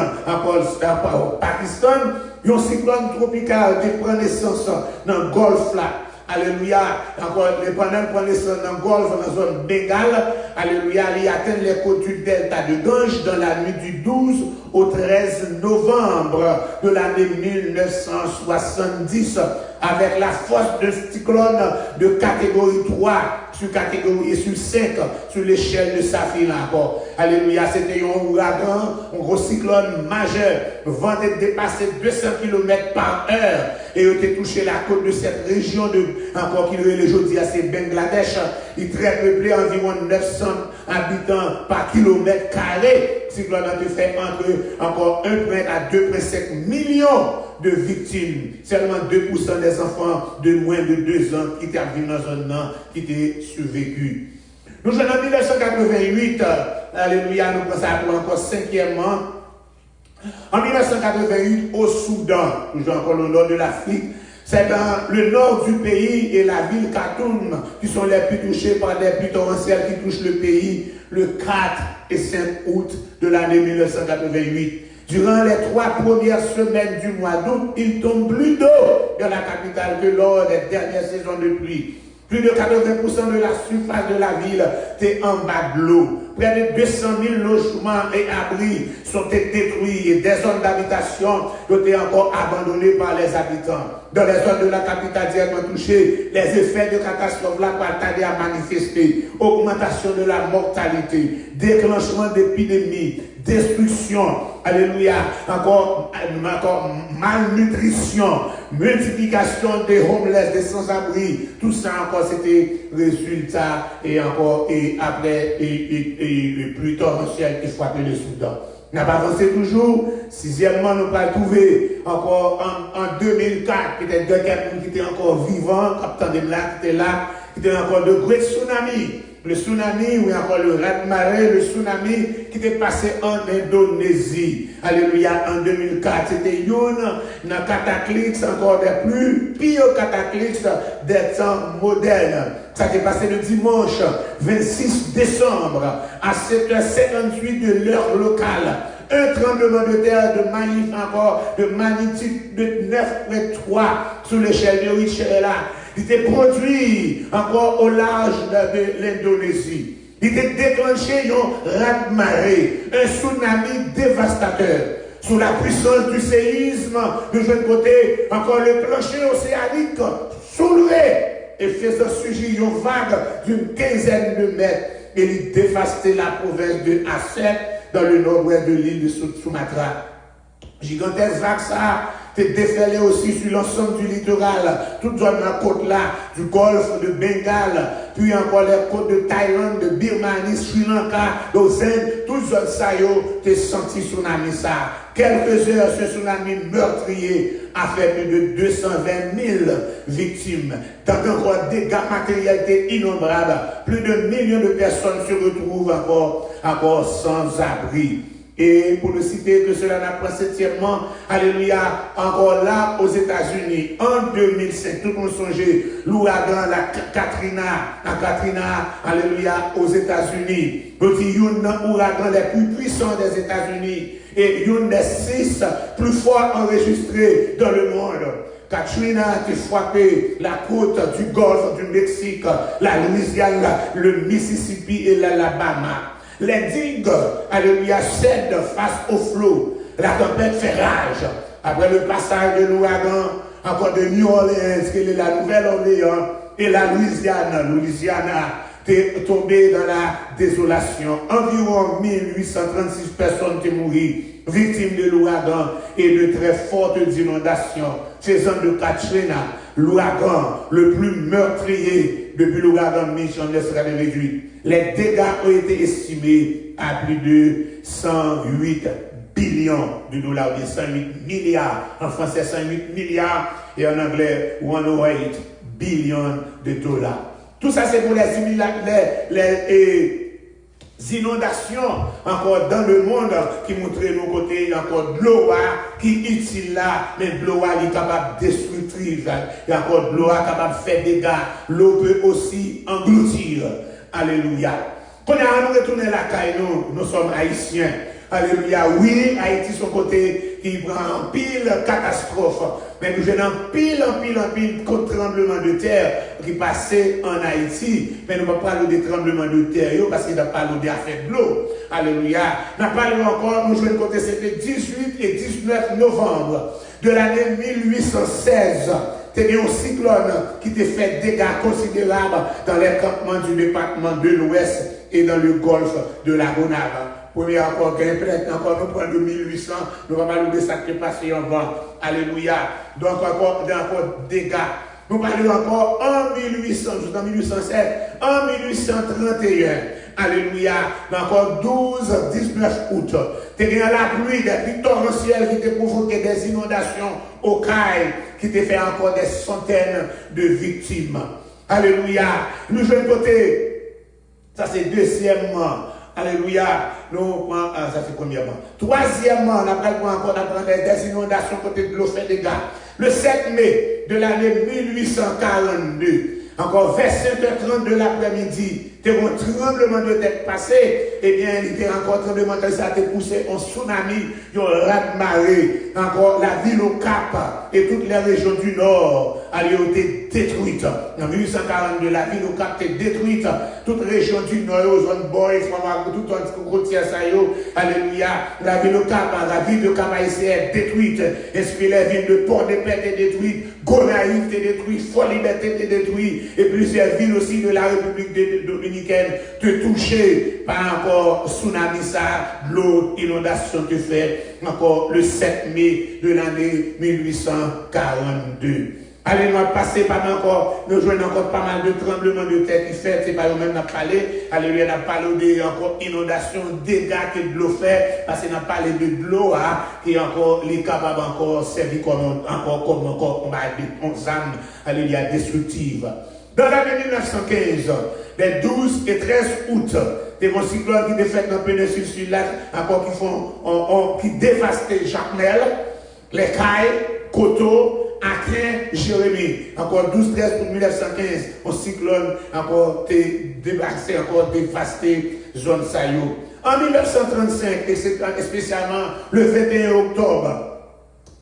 au Pakistan, un cyclone tropical qui prend naissance dans le golfe là. Alléluia. Encore, les panneaux prennent naissance dans le golfe, dans la zone Bengale. Alléluia. Il atteint les côtes du delta de Gange dans la nuit du 12 au 13 novembre de l'année 1970. Avec la force de cyclone de catégorie 3 sur catégorie et sur 5 sur l'échelle de Saphir encore. Alléluia, c'était un ouragan, un gros cyclone majeur, vent dépassé 200 km par heure et il a touché la côte de cette région de encore qui le jeudi à c'est Bangladesh. Il est très peuplé, environ 900 habitants par kilomètre carré. cyclone a fait entre encore 1 à 2,5 millions de victimes. Seulement 2% des enfants de moins de 2 ans qui étaient dans la zone qui étaient survécus. Nous sommes en 1988, alléluia, nous pensons pour encore 5e. En 1988, au Soudan, toujours encore au nord de l'Afrique, c'est dans le nord du pays et la ville Khartoum qui sont les plus touchés par des pluies torrentielles qui touchent le pays le 4 et 5 août de l'année 1988. Durant les 3 premières semaines du mois d'août, il tombe plus d'eau dans la capitale que lors des dernières saisons de pluie. Plus de 80% de la surface de la ville était en bas de l'eau. Près de 200 000 logements et abris sont détruits et des zones d'habitation ont été encore abandonnées par les habitants. Dans les zones de la capitale directement touchées, les effets de catastrophe là peuvent tarder à manifester. Augmentation de la mortalité, déclenchement d'épidémies, destruction, alléluia, encore malnutrition, multiplication des homeless, des sans-abri, tout ça encore c'était résultat et après plus torrentiel qui frappait le Soudan. On n'a pas avancé toujours. 6e, nous pas trouvé encore en 2004, peut-être quelqu'un qui était encore vivant, capitaine de là, qui était là, qui était encore de gros tsunamis. Le tsunami, ou encore le raz-de-marée, le tsunami qui était passé en Indonésie. Alléluia, en 2004. C'était un cataclysme, encore des plus pires cataclysmes des temps modernes. Ça s'est passé le dimanche 26 décembre à 7h58 de l'heure locale. Un tremblement de terre de magnitude de 9,3 sur l'échelle de Richter. Il était produit encore au large de l'Indonésie. Il était déclenché un raz-de-marée, un tsunami dévastateur. Sous la puissance du séisme, de l'autre côté, encore le plancher océanique soulevé et faisant surgir une vague d'une 15aine de mètres. Et il dévastait la province de Aceh dans le nord-ouest de l'île de Sumatra. Gigantesque vague ça t'es déferlé aussi sur l'ensemble du littoral, toute zone de la côte là, du golfe de Bengale, puis encore les côtes de Thaïlande, de Birmanie, Sri Lanka, d'Ozen, toute zone ça yo, t'es senti tsunami ça. Quelques heures, ce tsunami meurtrier a fait plus de 220 000 victimes. Tant encore des dégâts matériels innombrables, plus de millions de personnes se retrouvent encore sans abri. Et pour le citer que cela n'a pas 7e, alléluia, encore là aux États-Unis, en 2005, tout le monde songeait, l'ouragan, la Katrina, alléluia, aux États-Unis. Petit ouragan les plus puissants des États-Unis et une des 6 plus forts enregistrés dans le monde. Katrina a frappé la côte du golfe du Mexique, la Louisiane, le Mississippi et l'Alabama. Les digues, alléluia, cèdent face au flot. La tempête fait rage. Après le passage de l'ouragan, encore de New Orleans, qui est la Nouvelle-Orléans, et la Louisiana, est tombée dans la désolation. Environ 1836 personnes sont mortes, victimes de l'ouragan et de très fortes inondations, faisant de Katrina l'ouragan le plus meurtrier depuis l'ouragan Mitch en réduit. Les dégâts ont été estimés à plus de 108 billions de dollars, ou 108 milliards. En français, 108 milliards et en anglais, 108 billions de dollars. Tout ça, c'est pour les inondations encore dans le monde qui montraient nos côtés encore de l'eau qui est utile là, mais de l'eau est capable de destruire. Il y a encore de l'eau capable de faire des dégâts. L'eau peut aussi engloutir. Alléluia. Quand nous retournons la caille, nous sommes haïtiens. Alléluia. Oui, Haïti, son côté, qui prend en pile catastrophe. Mais nous avons en pile tremblement de terre qui passait en Haïti. Mais nous ne parlons pas des tremblements de terre parce qu'il n'a pas parlé des affaires de l'eau. Alléluia. Nous parlons encore, nous jouons côté, c'était 18 et 19 novembre de l'année 1816. C'était un cyclone qui t'a fait des dégâts considérables dans les campements du département de l'Ouest et dans le golfe de la Gonave. Premier encore, peut-être encore, nous prenons de 1800, nous allons parler de ça qui est passé en vent. Alléluia. Donc encore dégâts. Nous parlons encore en 1800, juste en 1807, en 1831, alléluia, encore 12-19 août, tu as la pluie, des pluies torrentielles qui t'ont provoqué des inondations au Caille, qui t'a fait encore des centaines de victimes. Alléluia. Nous jouons côté, ça c'est deuxièmement. Alléluia. Nous, ça c'est premièrement. Troisièmement, on a encore des inondations côté de l'eau fait des gars. Le 7 mai de l'année 1842, encore vers 5h30 de l'après-midi, tu as un tremblement de terre passé, eh bien, il y a encore un tremblement de terre, ça a poussé un tsunami, un raz-de-marée, encore la ville au Cap et toutes les régions du Nord, ont été détruites. En 1842, la ville au Cap était détruite, toute région du Nord, aux zones boys, tout un côté alléluia, la ville au Cap, la ville de Cap est détruite, ainsi les villes de Port-de-Paix étaient détruites, Gonaïve était détruite, Fort-Liberté était détruite, et plusieurs villes aussi de la République dominicaine te toucher par encore tsunami ça, l'eau, inondation te fait encore le 7 mai de l'année 1842. Allez, nous passer pas mal encore, nous jouons encore pas mal de tremblements de terre qui fait, c'est pas nous-mêmes n'a parlé, alléluia, n'a parlé de encore inondation, dégâts que de l'eau fait, parce qu'on a parlé de l'eau, qui est encore, les capables encore servi comme on va dire, âme, alléluia, destructive. Dans l'année 1915, les 12 et 13 août, des bons cyclones qui défaitent dans la péninsule sud-là, encore qui dévastent Jacmel, les Cailles, Coteau, Aquin, Jérémie. Encore 12-13 pour 1915, un cyclone encore dévasté, encore dévasté zone Sayo. En 1935, et spécialement le 21 octobre,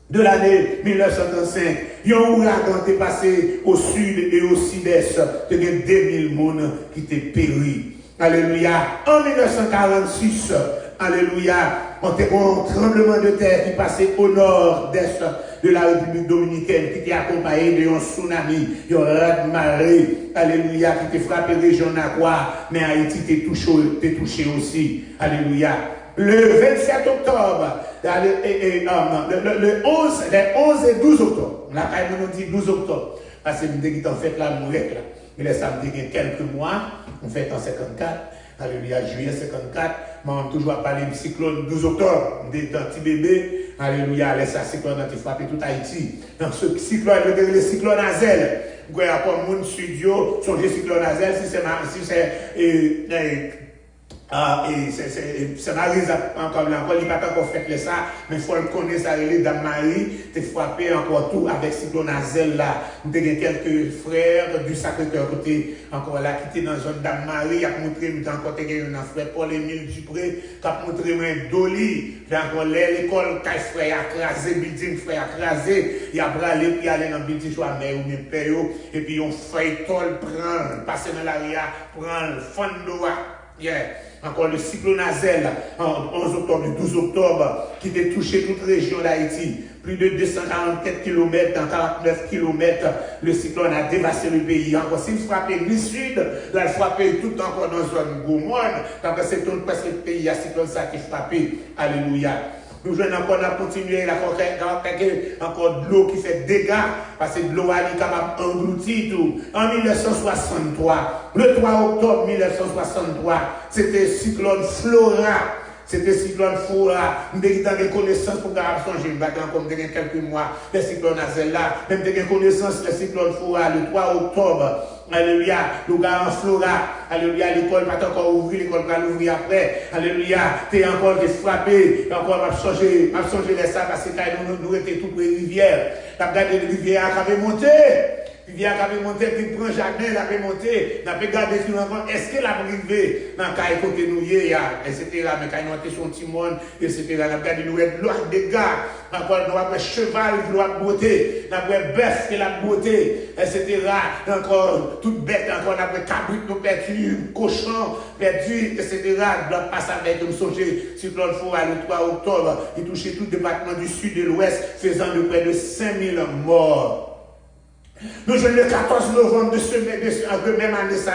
de l'année 1935, il y a un ouragan qui est passé au sud et au sud-est, il y a 2000 personnes qui étaient péri. Alléluia. En 1946, alléluia, on a un tremblement de terre qui passait au nord-est de la République dominicaine, qui était accompagné d'un tsunami, d'un raz-de-marée, alléluia, qui était frappé région Nakwa, mais Haïti était touché aussi. Alléluia. Le 27 octobre, le 11 et 12 octobre, la Caille nous dit 12 octobre, parce que nous avons fait la mourette là. Mais là, ça me dit quelques mois, on fait en 54, alléluia, juillet 54, mais on a toujours parlé du cyclone 12 octobre, on dit un petit bébé, alléluia, laisse un cyclone qui a frappé tout Haïti. Donc ce cyclone, le cyclone Azel, vous voyez, comme mon studio, son cyclone Azel, si c'est c'est Marie encore là, il n'a pas encore fait ça, mais il faut le connaître, ça, il est Dame Marie, t'es frappé encore tout avec cyclone Azel là. Nous avons quelques frères du Sacré-Cœur côté encore là, qui étaient dans la zone Dame Marie, il a montré, nous avons encore un frère Paul-Émile Dupré, qui a montré un Dolly, puis encore l'école, qui frère écrasé, building frère écrasé, il a bralé, puis il allait dans le building, soit mère ou même père, et puis on fait tol, prendre, passer dans l'aria, prendre, fondoa, yeah. Encore le cyclone Azel, en 11 octobre, le 12 octobre, qui a touché toute région d'Haïti. Plus de 244 km, dans 49 km, le cyclone a dévasté le pays. Encore, s'il frappait le sud, là, il frappait tout encore dans la zone Goumone. Donc, c'est tout presque le pays, il y a cyclone ça qui frappait. Alléluia. Nous jouons encore à continuer, encore de l'eau qui fait dégâts, parce que de l'eau est capable d'engloutir tout. En 1963, le 3 octobre 1963, c'était cyclone Flora. C'était cyclone Flora. Nous avons des connaissances pour changer. Nous avons comme quelques mois, le cyclone Azel là. Même des connaissances, le cyclone Flora, le 3 octobre. Alléluia, le gars en Flora, alléluia, l'école pas encore ouvrir, l'école va l'ouvrir après, alléluia, t'es encore frappé, encore m'a changé les ça parce que nous étions tout près de rivière, la regardé les rivières qui avait monté, rivière qui avait monté, puis prend jardin, il avait monté, n'a pas regardé sur l'enfant, est-ce qu'elle a privé dans le cas côté nous etc. Mais quand nous étions son petit monde, etc. N'a regardé nous être l'autre des gars, encore nous avons cheval, nous avons beauté, nous avons bœuf qui la beauté, etc. Encore toute bête, encore nous avons cabrit, nous perdu, cochon, perdu, etc. Nous avons passé avec nous songer sur le Flora le 3 octobre, qui touchait tout le département du sud et de l'ouest, faisant de près de 5000 morts. Nous jouons le 14 novembre de même année ça.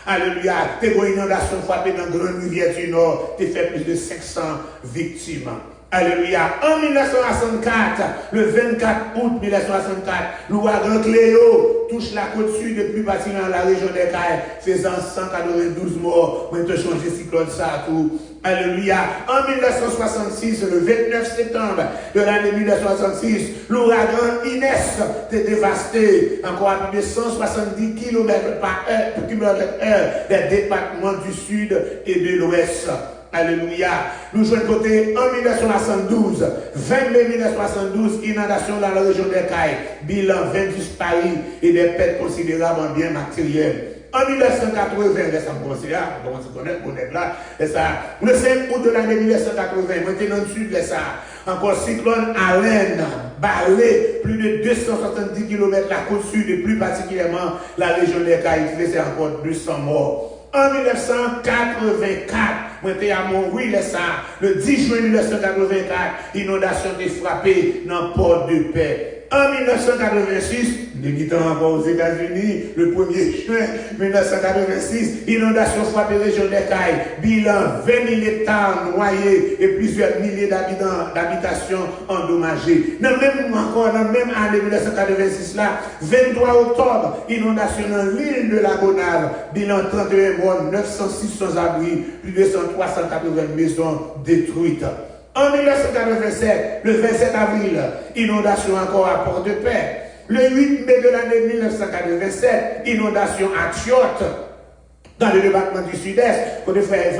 Alléluia. T'es une inondation frappée dans la grande rivière du Nord. T'es fait plus de 500 victimes. Alléluia. En 1964, le 24 août 1964, l'ouragan Cléo touche la côte sud et plus particulièrement la région des Caraïbes, faisant 192 morts. Maintenant, changer cyclone ça tout. Alléluia. En 1966, le 29 septembre de l'année 1966, l'ouragan Inès était dévasté encore à plus de 170 km par heure des départements du sud et de l'ouest. Alléluia. Nous jouons côté en 1972, 20 mai 1972, inondation dans la région des Caraïbes, bilan 20 disparus et des pertes considérables en biens matériels. En 1980, ça me conseille, on commence à connaître là, et ça, le 5 août de l'année 1980, maintenant dans le sud, ça, encore cyclone Allen, balé plus de 270 km la côte sud et plus particulièrement la région des Caraïbes, c'est encore 200 morts. En 1984, moi j'étais à Montrouil, le 10 juin 1984, inondation est frappée dans le port de paix. En 1986, nous étions encore aux États-Unis, le 1er juin 1986, inondation frappée région des Caraïbes, bilan 20 000 hectares noyés et plusieurs milliers d'habitations endommagées. Dans la même année 1986, là, 23 octobre, inondation dans l'île de la Gonave, bilan 31 morts, 906 sans-abri, plus de 380 maisons détruites. En 1987, le 27 avril, inondation encore à Port-de-Paix. Le 8 mai de l'année 1987, inondation à Tiote, dans le département du Sud-Est, côté frère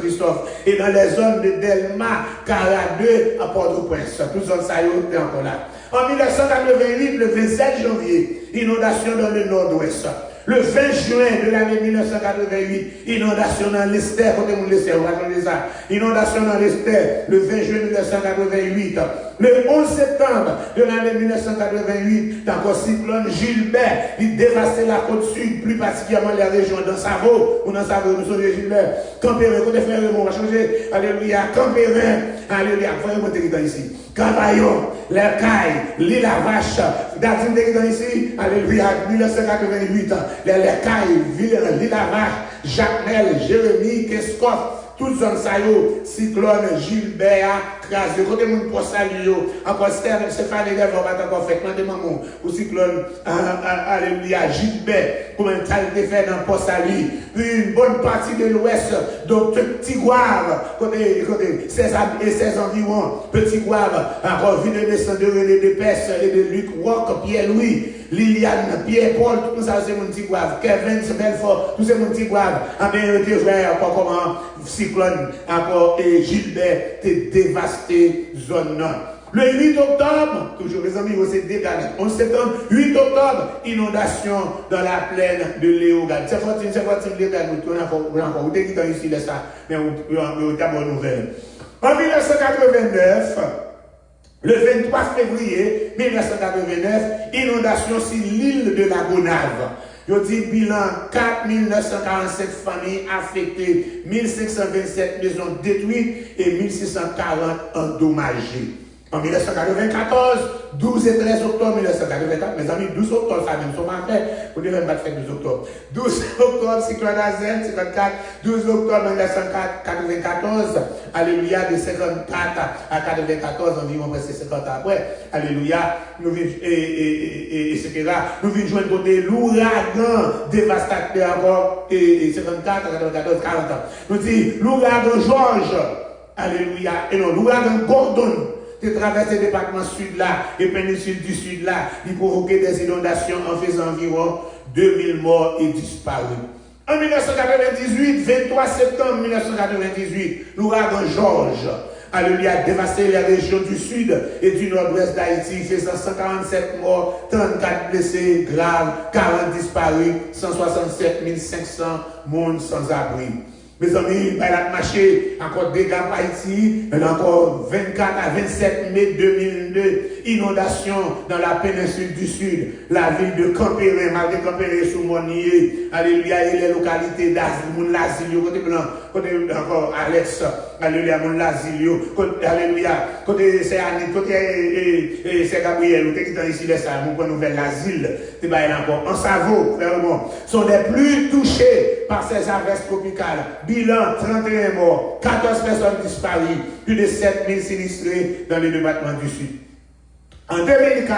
Christophe, et dans les zones de Delma, Cara 2, à Port-au-Prince. Tout ça, ça y est encore là. En 1988, le 27 janvier, inondation dans le nord-ouest. Le 20 juin de l'année 1988, inondation dans l'Esther, côté mon l'Esther, vous racontez ça. Inondation dans l'Esther, le 20 juin 1988. Le 11 septembre de l'année 1988, encore cyclone Gilbert, il dévastait la côte sud, plus particulièrement les régions dans Savo, ou dans Savo, nous sommes Gilbert. Campérin, côté frère, on va changer, alléluia, Campérin, alléluia, voyez monter dans ici. Cavaillon, les cailles, l'île à vache, Datine dans ici, alléluia, 1988, les cailles, l'île à vache, Jacmel, Jérémie, Kescoff, toute zone saillot, cyclone, Gilbert, crasé, côté moun pour saluer, encore Stéphane et Dev, on va encore faire, quand maman, au cyclone, alléluia, Gilbert, comment ça a été fait dans Port-Salut, une bonne partie de l'ouest, donc Petit Gouave, côté, et 16 environ, Petit Gouave, encore ville de descendre de René de Pesse et de Luc Rock, Pierre-Louis, Liliane, Pierre-Paul, tout ça c'est mon petit Gouave, Kevin, Belfort, tout c'est mon petit Gouave, en bien, tu vois, encore comment, cyclone, encore, et Gilbert, t'es dévasté, zone nord. Le 8 octobre, toujours les amis, vous êtes décalés. 11 septembre, 8 octobre, inondation dans la plaine de Léogane. C'est fortune, vous êtes ici, ça, mais vous avez une nouvelle. En 1989, le 23 février 1989, inondation sur l'île de la Gonave. Je dis bilan 4947 familles affectées, 1527 maisons détruites et 1640 endommagées. En 1994, 12 et 13 octobre 1984, mes amis, 12 octobre, ça même, sont fait, vous devez pas faire 12 octobre. 12 octobre, cyclone Azel, 54, 12 octobre 1994, alléluia, de 54 à 94, environ presque 50 ans après, alléluia, nous vivons, etc. Nous vivons joindre côté l'ouragan dévastateur encore, et 54 à 94, 40 ans. Nous disons, l'ouragan George, alléluia, et non, l'ouragan Gordon, qui traverse le département sud là et péninsule du sud là, il provoquait des inondations en faisant environ 2000 morts et disparus. En 1998, 23 septembre 1998, l'ouragan George, alléluia, dévasté les régions du sud et du nord-ouest d'Haïti, faisant 147 morts, 34 blessés graves, 40 disparus, 167 500 monde sans abri. Mes amis, il a marché encore dégâts par Haïti, encore 24 à 27 mai 2002, inondation dans la péninsule du sud, la ville de Campérin, malgré Campérin sous Monnier, alléluia, et les localités d'Asile, l'Asile, côté blanc, côté encore Alex, alléluia, mon l'asile, alléluia, côté c'est Annie, côté c'est Gabriel, ou qui est ici, les ça, mon nouvelle l'asile, tu vas encore. En Savo, vraiment, sont les plus touchés par ces averses tropicales. Bilan, 31 morts, 14 personnes disparues, plus de 7000 sinistrés dans les départements du Sud. En 2004,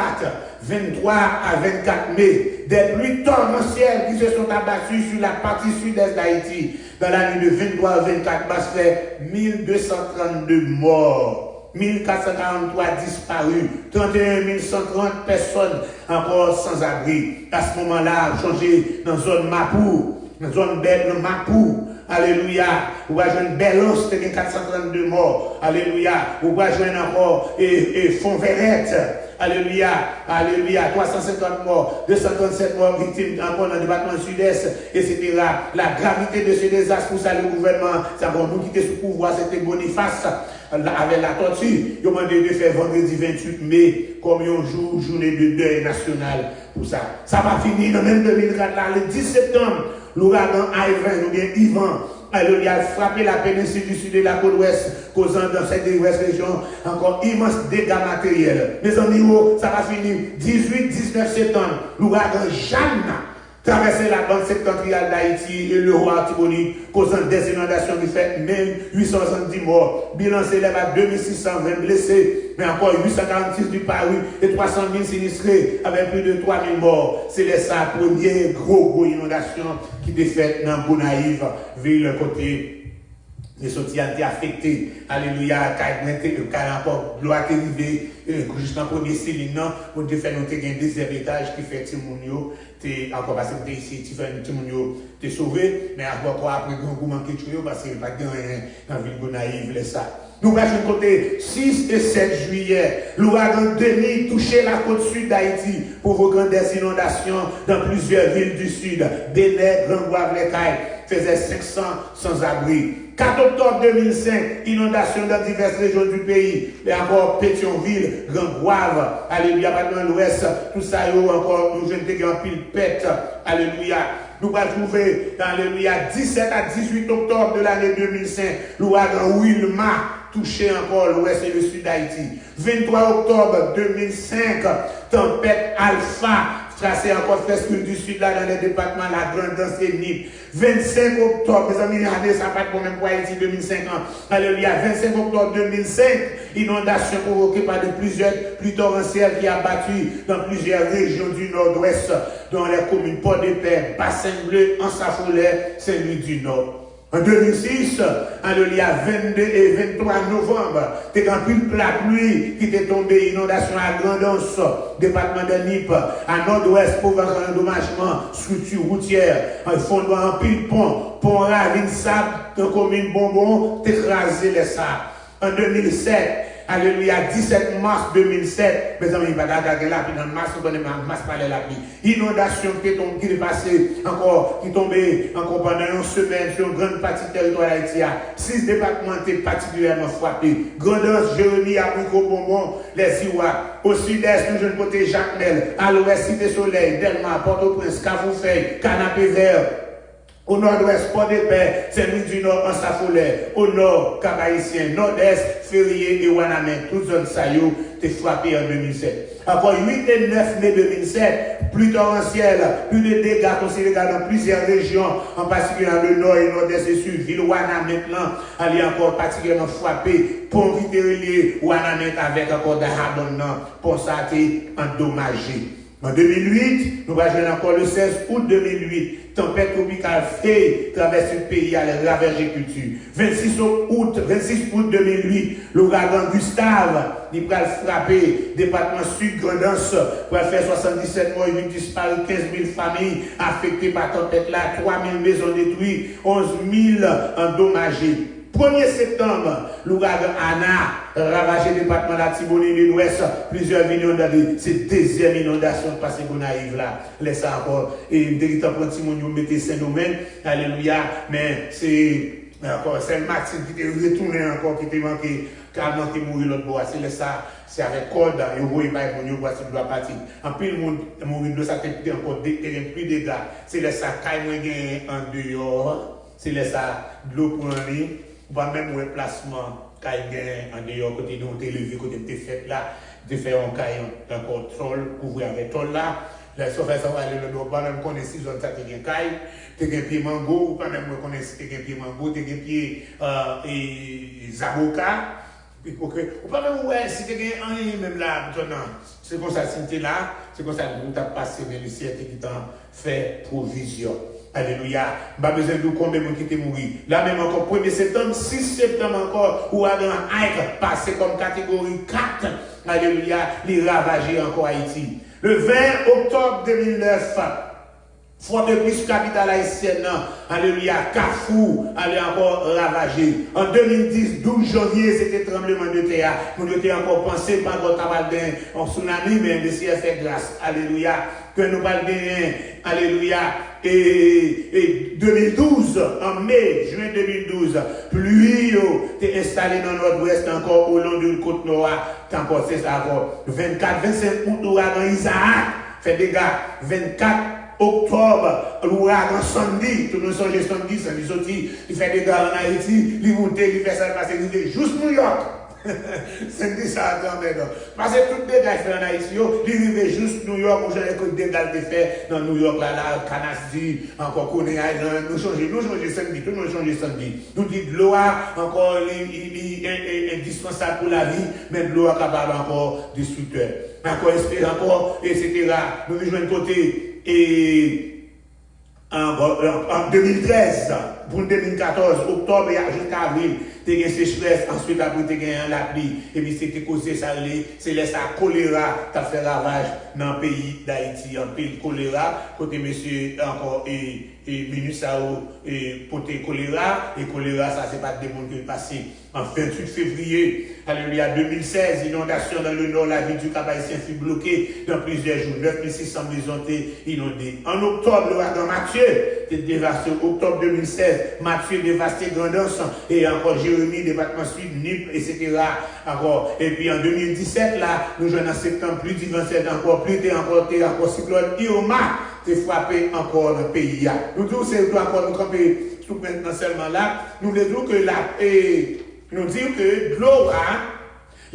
23 à 24 mai, des pluies torrentielles qui se sont abattues sur la partie sud-est d'Haïti. Dans la nuit de 23 à 24 mars, fait 1232 morts, 1443 disparus, 31 130 personnes encore sans abri. À ce moment-là, changé dans la zone Mapou, dans la zone Mapou. Alléluia. Ou va jouer une belle os, 432 morts. Alléluia. Ou va jouer encore Fonverette. Alléluia. Alléluia. 350 morts, 237 morts victimes encore dans le département sud-est, etc. La gravité de ce désastre pour ça, le gouvernement, ça va nous quitter sous pouvoir, c'était Boniface. Avec la tortue, ils ont demandé de faire vendredi 28 mai comme un jour, journée de deuil national pour ça. Ça va finir dans même 2004, là, le 10 septembre, l'ouragan Ivan, ou bien Ivan, il a frappé la péninsule du sud de la côte ouest, causant dans cette diverses régions encore immenses dégâts matériels. Mes amis, ça va finir 18-19 septembre, l'ouragan Jeanne traverser la bande septentrionale d'Haïti et le roi Artibonite, causant des inondations qui fait même 870 morts. Bilan s'élève à 2620 blessés, mais encore 846 du Paris et 300 000 sinistrés avec plus de 3000 morts. C'est la première gros inondation qui est faite dans Bonaïve, ville côté. Les sorties ont été affectés. Alléluia. Car encore, gloire est arrivée, juste dans le premier céline, pour te faire noter qu'il y a un deuxième étage qui fait Timounio, encore parce que tu es ici, tu fais Timounio, tu es sauvé, mais encore après, vous manquez de choses, parce qu'il n'y a pas de rien dans la ville de Naïve, ça. Nous allons côté 6 et 7 juillet, l'ouragan Denis touchait la côte sud d'Haïti, provoquant des inondations dans plusieurs villes du sud. Bénin, Grand-Guave-les-Cailles faisait 500 sans-abri. 4 octobre 2005, inondation dans diverses régions du pays. Et encore Pétionville, Grand-Guave, alléluia, dans l'ouest, tout ça, encore, nous jeunes qui ont pile pète, alléluia. Nous allons trouver, alléluia, 17 à 18 octobre de l'année 2005, l'ouragan Wilma touché encore l'ouest et le sud d'Haïti. 23 octobre 2005, tempête Alpha, tracé encore Fescule du Sud, là, dans les départements, la Grande et Nip. 25 octobre, mes amis, regardez, ça va être pour même pour Haïti 2005 ans. Alléluia. 25 octobre 2005, inondation provoquée par de plusieurs pluies torrentielles qui a battu dans plusieurs régions du nord-ouest, dans les communes Port-de-Paix, Bassin-Bleu, Ansafollet, Saint-Louis du Nord. En 2006, alléluia, 22 et 23 novembre, t'es quand plus la pluie qui t'est tombée, inondation à Grandance, département de Nip, à nord-ouest, provoquant un endommagement, structure routière, un fondement en pile pont ravine sable, dans commune Bonbon, t'écraser les sables. En 2007, alléluia, 17 mars 2007, mes amis, il va garder la pluie dans mars, on connaît mars par la pluie. Inondation qui est passée encore, qui est tombée encore pendant une semaine sur une grande partie du territoire d'Haïti. 6 départements étaient particulièrement frappés. Grandance, Jérémie, Abricot, Bonbon, les Iwa. Au sud-est, nous jeunes côté Jacmel, à l'ouest, Cité Soleil, Delma, Port-au-Prince, Cavoufeuille, Canapé Vert. Au nord-ouest, Port-de-Paix, Saint-Louis du Nord, Ansafollet. Au nord, Cap-Haïtien, nord-est, Ferrier et Wanamé. Toute zone Sayo t'est frappée en 2007. Encore 8 et 9 mai 2007, pluie torrentielle, plus de dégâts considérés dans plusieurs régions, en particulier dans le nord et nord-est et sud. Ville Wanamé, maintenant, elle est encore particulièrement frappée. Pont Vitérier, Wanamé avec encore des abonnements. Pont ça a été endommagé. En 2008, nous allons encore le 16 août 2008, tempête tropicale Faye traverse le pays à la culture. 26 août 2008, l'ouragan Gustave, il va frapper département sud Grandance, pour faire 77 morts, 8 disparus, 15 000 familles affectées par tempête là, 3 000 maisons détruites, 11 000 endommagées. 1er septembre, l'ouragan Anna ravagé le département de la Tibonite de l'Ouest, plusieurs millions d'années. C'est deuxième inondation passée pour Naïve là. Laisse encore. Et directeur pour Timonio mettez Saint-Domingue. Alléluia. Mais c'est encore, c'est Maxime qui était retourné encore, qui était manqué, calmement qui mourit l'autre bois. C'est ça. C'est avec corde, et vous voyez pas pour nous, voici doit partir. En plus, le monde mourit de ça, encore plus de dégâts. C'est ça, quand il y a en dehors. C'est ça, de l'eau pour un lit, ou pas même un placement, en dehors, côté nous, on t'est levé, côté t'es fait là, de faire un caillon, un contrôle, couvrir avec ton là. La sauveuse va aller le dos, pas même connaître si zone ça t'es un caille, t'es un pied mango, ou pas même connaître si t'es un pied mango, t'es un pied zaboka. Ou pas même ouais, si tu as un même là, c'est comme ça, si tu es là, c'est comme ça que tu as passé dans le ciel qui t'a fait provision. Alléluia. Pas besoin de combien de gens qui t'ont mouru. Là même encore, 1er septembre, 6 septembre encore, ou à Haïti, passé comme catégorie 4. Alléluia, les ravager encore Haïti. Le 20 octobre 2009, fois de plus capitale haïtienne, alléluia, Carrefour, allait encore ravager. En 2010, 12 janvier, c'était tremblement de terre. Nous étions encore pensé par notre travail en tsunami, mais le ciel fait grâce. Alléluia. Que nous parlons bien, alléluia. Et 2012, en mai, juin 2012, pluie t'es installé dans nord-ouest encore au long de côte nord. T'as pensé ça encore. 24, 25 août, l'ouragan Isaac fait dégâts. 24 octobre, l'ouragan Sandy, tout le monde songe Sandy, Sandy sorti, il fait des gars en Haïti, il monte, il fait ça, parce qu'il est juste New York. Sandy ça attend maintenant. Parce que tout les gars fait en Haïti, il vivait juste New York, où j'avais écouté des gars de fait dans New York, là, Canasdi, encore Coney Island, nous changeons Sandy, tout le monde change Sandy. Nous dit de l'eau encore indispensable pour la vie, mais de l'eau capable encore destructeur. Encore espérer encore, etc. Nous rejoignons côté. Et en 2013, pour 2014, octobre jusqu'à avril, tu as sécheresse, ensuite après tu as la pluie, et puis c'était causé ça, c'est laissé à choléra, tu as fait ravage dans le pays d'Haïti, en pays choléra, côté monsieur encore et Minusao et côté choléra, et choléra ça c'est pas des mondes qui est passé. En 28 février, alléluia, 2016, inondation dans le nord, la ville du Cap-Haïtien fut bloquée dans plusieurs jours. 9600 maisons étaient inondées. En octobre, l'ouragan Mathieu était dévasté. Octobre 2016, Mathieu dévasté Grandance et encore Jérémie, département sud, Nip, etc. Encore. Et puis en 2017, là, nous jouons en septembre, plus de 27 encore, plus encore cyclone Irma, t'es frappé encore dans le pays. Nous disons, c'est encore nous camper tout maintenant seulement là. Nous disons que nous disons que l'eau,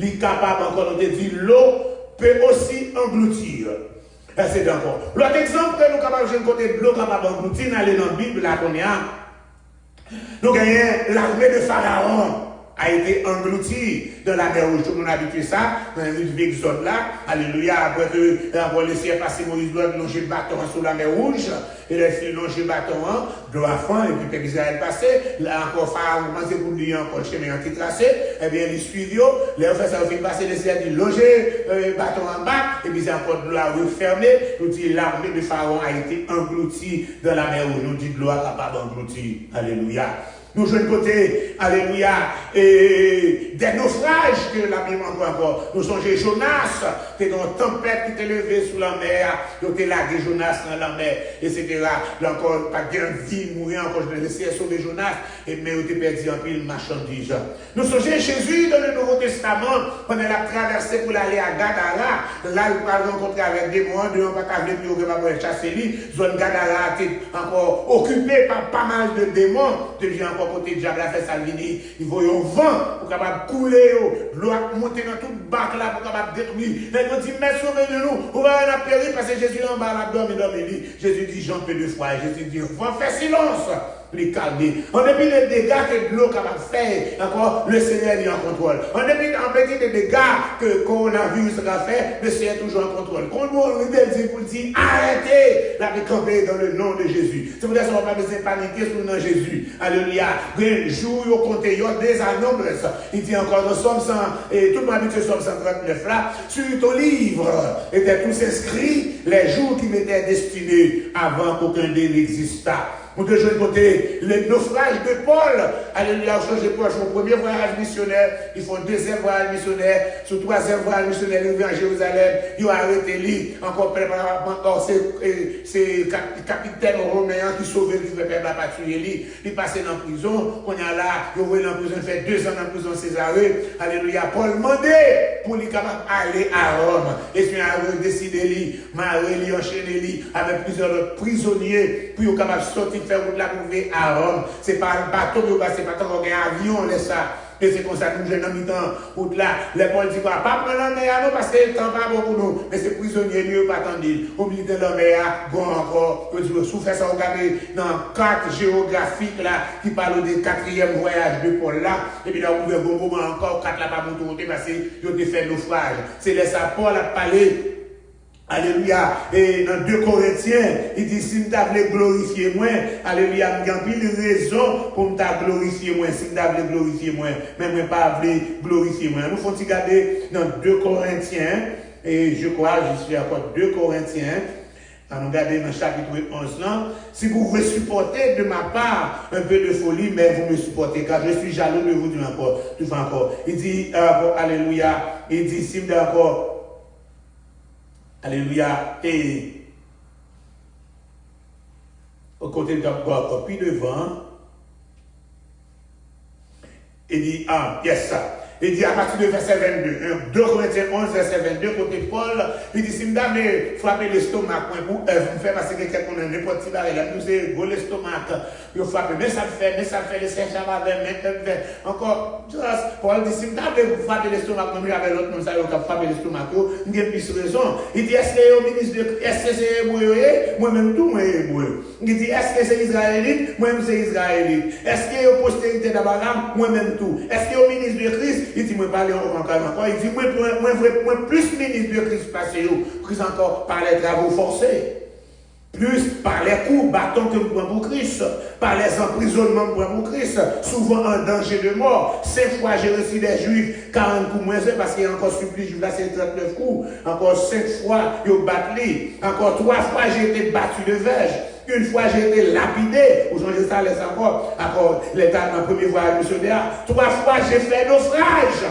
est capable encore de dire l'eau peut aussi engloutir. C'est d'accord. L'autre exemple que nous sommes capables de côté de l'eau capable d'engloutir, nous allons dans la Bible, là, nous gagnons l'armée de Pharaon a été englouti dans la mer Rouge. Tout le monde a habitué ça, dans une zone là. Alléluia. Après que le ciel passé, Moïse doit longer le bâton sur la mer Rouge. Et les filles longer le bâton, de la fin, et puis Israël passé. Là encore, Pharaon commençait pour lui encore le chemin anti-tracé. Eh bien, il suivit. Les frères, ça a fait passer le ciel, dit longer le bâton en bas. Et puis, c'est encore de la rue fermée. Nous dit l'armée de Pharaon a été engloutie dans la mer Rouge. Nous dit de l'eau capable d'engloutir. Alléluia. Nous jouons côté, alléluia, et des naufrages que la Bible encore. Nous songeons Jonas, qui est dans une tempête qui t'est levée sous la mer, donc t'es lagué Jonas dans la mer, etc. Là encore, pas de vie, mourir encore, je vais laisser sauver Jonas, mais on t'est perdu en pile marchandise. Nous songeons Jésus dans le Nouveau Testament, quand elle a traversé pour aller à Gadara, là il va rencontrer avec des mois, de pas qu'à venir pour chasser lui, zone Gadara était encore occupée par pas mal de démons, devient encore côté diable a fait Salvini, ils voient un vent pour capable couler, l'eau a monté dans toute bac là pour capable détruire. Mais ils dit, mais sauvez-nous, on va en périr parce que Jésus est en bas là, dorme. Jésus dit, j'en peux deux fois. Jésus dit, vent, fais silence. Les calmer. En dépit des dégâts que l'eau capable de faire, encore, le Seigneur est en contrôle. En dépit des dégâts que coronavirus a fait, le Seigneur est toujours en contrôle. Quand nous dit pour dire, arrêtez la camper dans le nom de Jésus. C'est pour ça qu'on n'a pas besoin de paniquer sur le nom de Jésus. Alléluia. Un jour, il y a compté, il y a des annombres. Il dit encore dans Somme 100, et tout le monde habitué Somme 139 là, sur ton livre étaient tous inscrits les jours qui m'étaient destinés avant qu'aucun d'eux n'existât. Nous devons côté le naufrage de Paul. Alléluia, changé Paul, son premier voyage missionnaire, ils font deuxième voyage missionnaire, son troisième voyage missionnaire, ils viennent à Jérusalem, ils ont arrêté lui, encore c'est capitaine romain qui sauve lui, le peuple a pas tué lui, il passait dans la prison, on a là, il est en prison, il fait 2 ans dans la prison Césarée. Alléluia, Paul demandait pour lui capable aller à Rome. Et puis il a décidé lui, marié lui, enchaîné lui, avec plusieurs autres prisonniers. pour capable sortir faire route là pour venir à Rome. C'est pas un bateau, c'est pas tant un avion, laisse ça. Et c'est comme ça que nous jeunes en mi-temps, route là, les politiques ne pas prendre la mer parce que le temps pas bon pour nous. Mais c'est prisonniers, mieux pas attendre. Au milieu de la mer, bon encore, sous fait ça, regardez dans carte géographique là, qui parle du 4e voyage de Paul là, et puis là, on ouvre bon moment encore, 4 là pas monter parce qu'ils ont fait naufrage. C'est là ça, Paul a parlé. Alléluia. Et dans 2 Corinthiens, il dit, si vous voulez glorifier moi, alléluia, il y a une raison pour me glorifier moi, si vous voulez glorifier moi, mais moi pas voulez glorifier moi. Nous faut regarder dans 2 Corinthiens, et je crois, je suis encore 2 Corinthiens, nous regardons dans le chapitre 11 là, si vous voulez supporter de ma part un peu de folie, mais vous me supportez, car je suis jaloux de vous encore. Il dit, alléluia, il dit, si vous encore, alléluia, et au côté de encore, puis devant, il dit, yes, ça. Il dit à partir de verset 22, 2 Corinthiens 11, verset 22, côté Paul, il dit, si vous avez frappé l'estomac, vous me faites passer quelqu'un qu'on a n'importe qui barré, là, nous c'est gros l'estomac, vous frappez, mais ça le fait, les Saint-Jean encore, Paul dit, si vous avez frappé l'estomac, comme il y avait l'autre, nous savons qu'on a frappé l'estomac, il y a plus raison. Il dit, est-ce que le ministre de, est-ce que c'est hébreu, moi-même tout, moi hébreu. Il dit, est-ce que c'est israélite, moi-même c'est israélite. Est-ce qu'il y a une postérité d'Abraham, moi-même tout. Est-ce qu'il y a un ministre de Christ, il dit, moi parler encore, il dit, moi plus ministre de Christ passé, Christ encore par les travaux forcés. Plus par les coups, bâtons que nous prenons pour Christ, par les emprisonnements que nous prenons pour Christ, souvent en danger de mort. 5 fois j'ai reçu des Juifs, 40 coups moins parce qu'il y a encore supplice, là c'est 39 coups. Encore 5 fois, ils ont battu. Encore 3 fois j'ai été battu de verge. Une fois j'ai été lapidé, ou changer ça, laisse encore l'état dans le premier voyage missionnaire. 3 fois j'ai fait naufrage.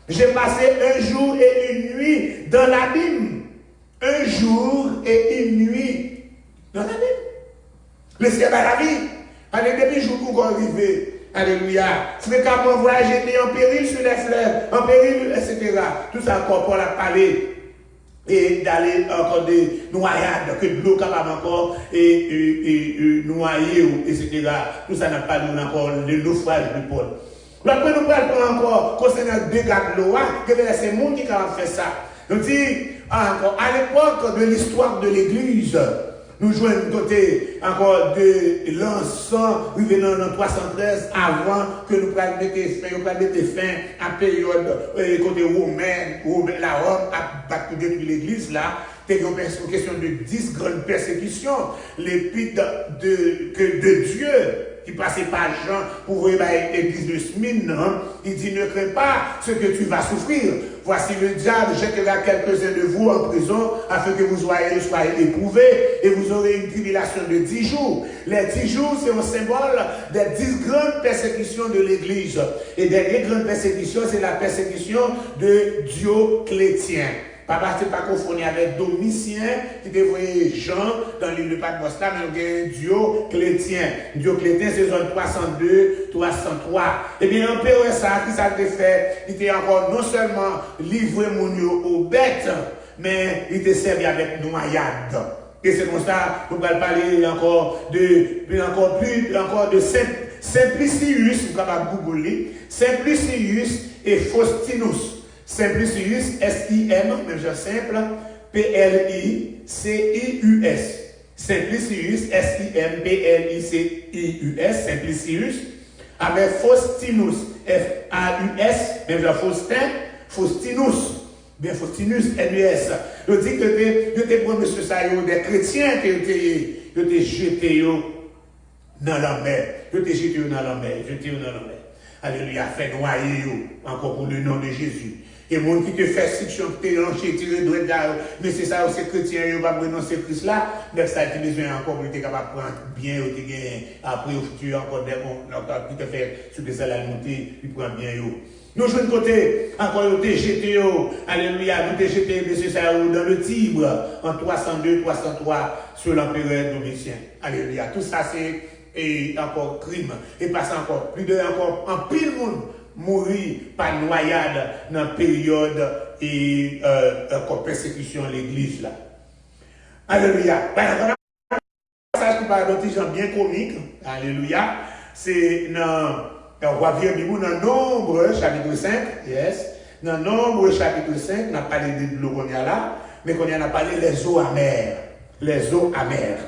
J'ai passé un jour et une nuit dans l'abîme. Un jour et une nuit dans l'abîme. Le ciel à la vie. Allez, depuis le jour où vous arrivez, alléluia. Fréquemment voyage, j'étais en péril sur les fleuves, en péril, etc. Tout ça encore pour la parler. Et d'aller encore des noyades, que de l'eau capable encore, et noyer, etc. Tout ça n'a pas donné encore le naufrage de Paul. Après, nous parlons encore concernant le dégât de l'eau, que c'est le monde qui a fait ça. Nous dit, encore, à l'époque de l'histoire de l'Église, nous jouons un côté encore de l'encens revenant en 313 avant que nous mettions fin à la période côté romaine, la Rome a battu détruire l'Église là. C'est une question de 10 grandes persécutions. L'épître de Dieu qui passait par Jean pour voir l'église de Smyrne, il dit, ne crains pas ce que tu vas souffrir. Voici le diable jettera quelques-uns de vous en prison afin que vous soyez éprouvés et vous aurez une tribulation de 10 jours. Les 10 jours, c'est un symbole des 10 grandes persécutions de l'église. Et dernière grande persécution, c'est la persécution de Dioclétien. Papa, c'est pas confondu avec Domitien qui dévoyait Jean dans l'île de Patmos là, mais il y a Dioclétien. Dioclétien, c'est zone 302, 303. Et bien, l'empereur, ça, qui ça fait, il était encore non seulement livré aux bêtes, mais il était servi avec noyade. Et c'est comme ça, nous allons parler encore de Simplicius, vous pouvez googler, Simplicius et Faustinus. Simplicius, S-I-M, même genre simple, P-L-I-C-I-U-S. Simplicius, S-I-M-P-L-I-C-I-U-S, Simplicius, avec Faustinus, F-A-U-S, même genre Faustin, Faustinus, bien Faustinus, N-U-S. Je dis que je te prends, monsieur Sayo, des chrétiens qui ont été jetés dans la mer. Je te jeté dans la mer, Alléluia, fait noyer encore pour le nom de Jésus. Et les gens qui te fait section, qui te lâché, tiré de droite, mais c'est ça, c'est chrétien, ils ne vont pas renoncer Christ là, mais ça, tu as besoin encore pour être capable de prendre bien, après au futur, encore des bons, qui te fait sur des salaires montés, tu prends bien. Nous jouons de côté, encore, nous t'es jeté, alléluia, nous t'es jeté, monsieur Sayo, dans le Tibre, en 302-303, sur l'empereur Domitien. Alléluia. Tout ça, c'est encore crime. Et passe encore, plus de encore, en pile monde, mourir par noyade dans la période et persécution de l'église là. Alléluia. Passage qui parle d'un petit genre bien comique. Alléluia. C'est dans Nombre, chapitre 5. Yes. Dans Nombre, chapitre 5, on a parlé de l'eau qu'on y a là, mais qu'on y a parlé les eaux amères. Les eaux amères.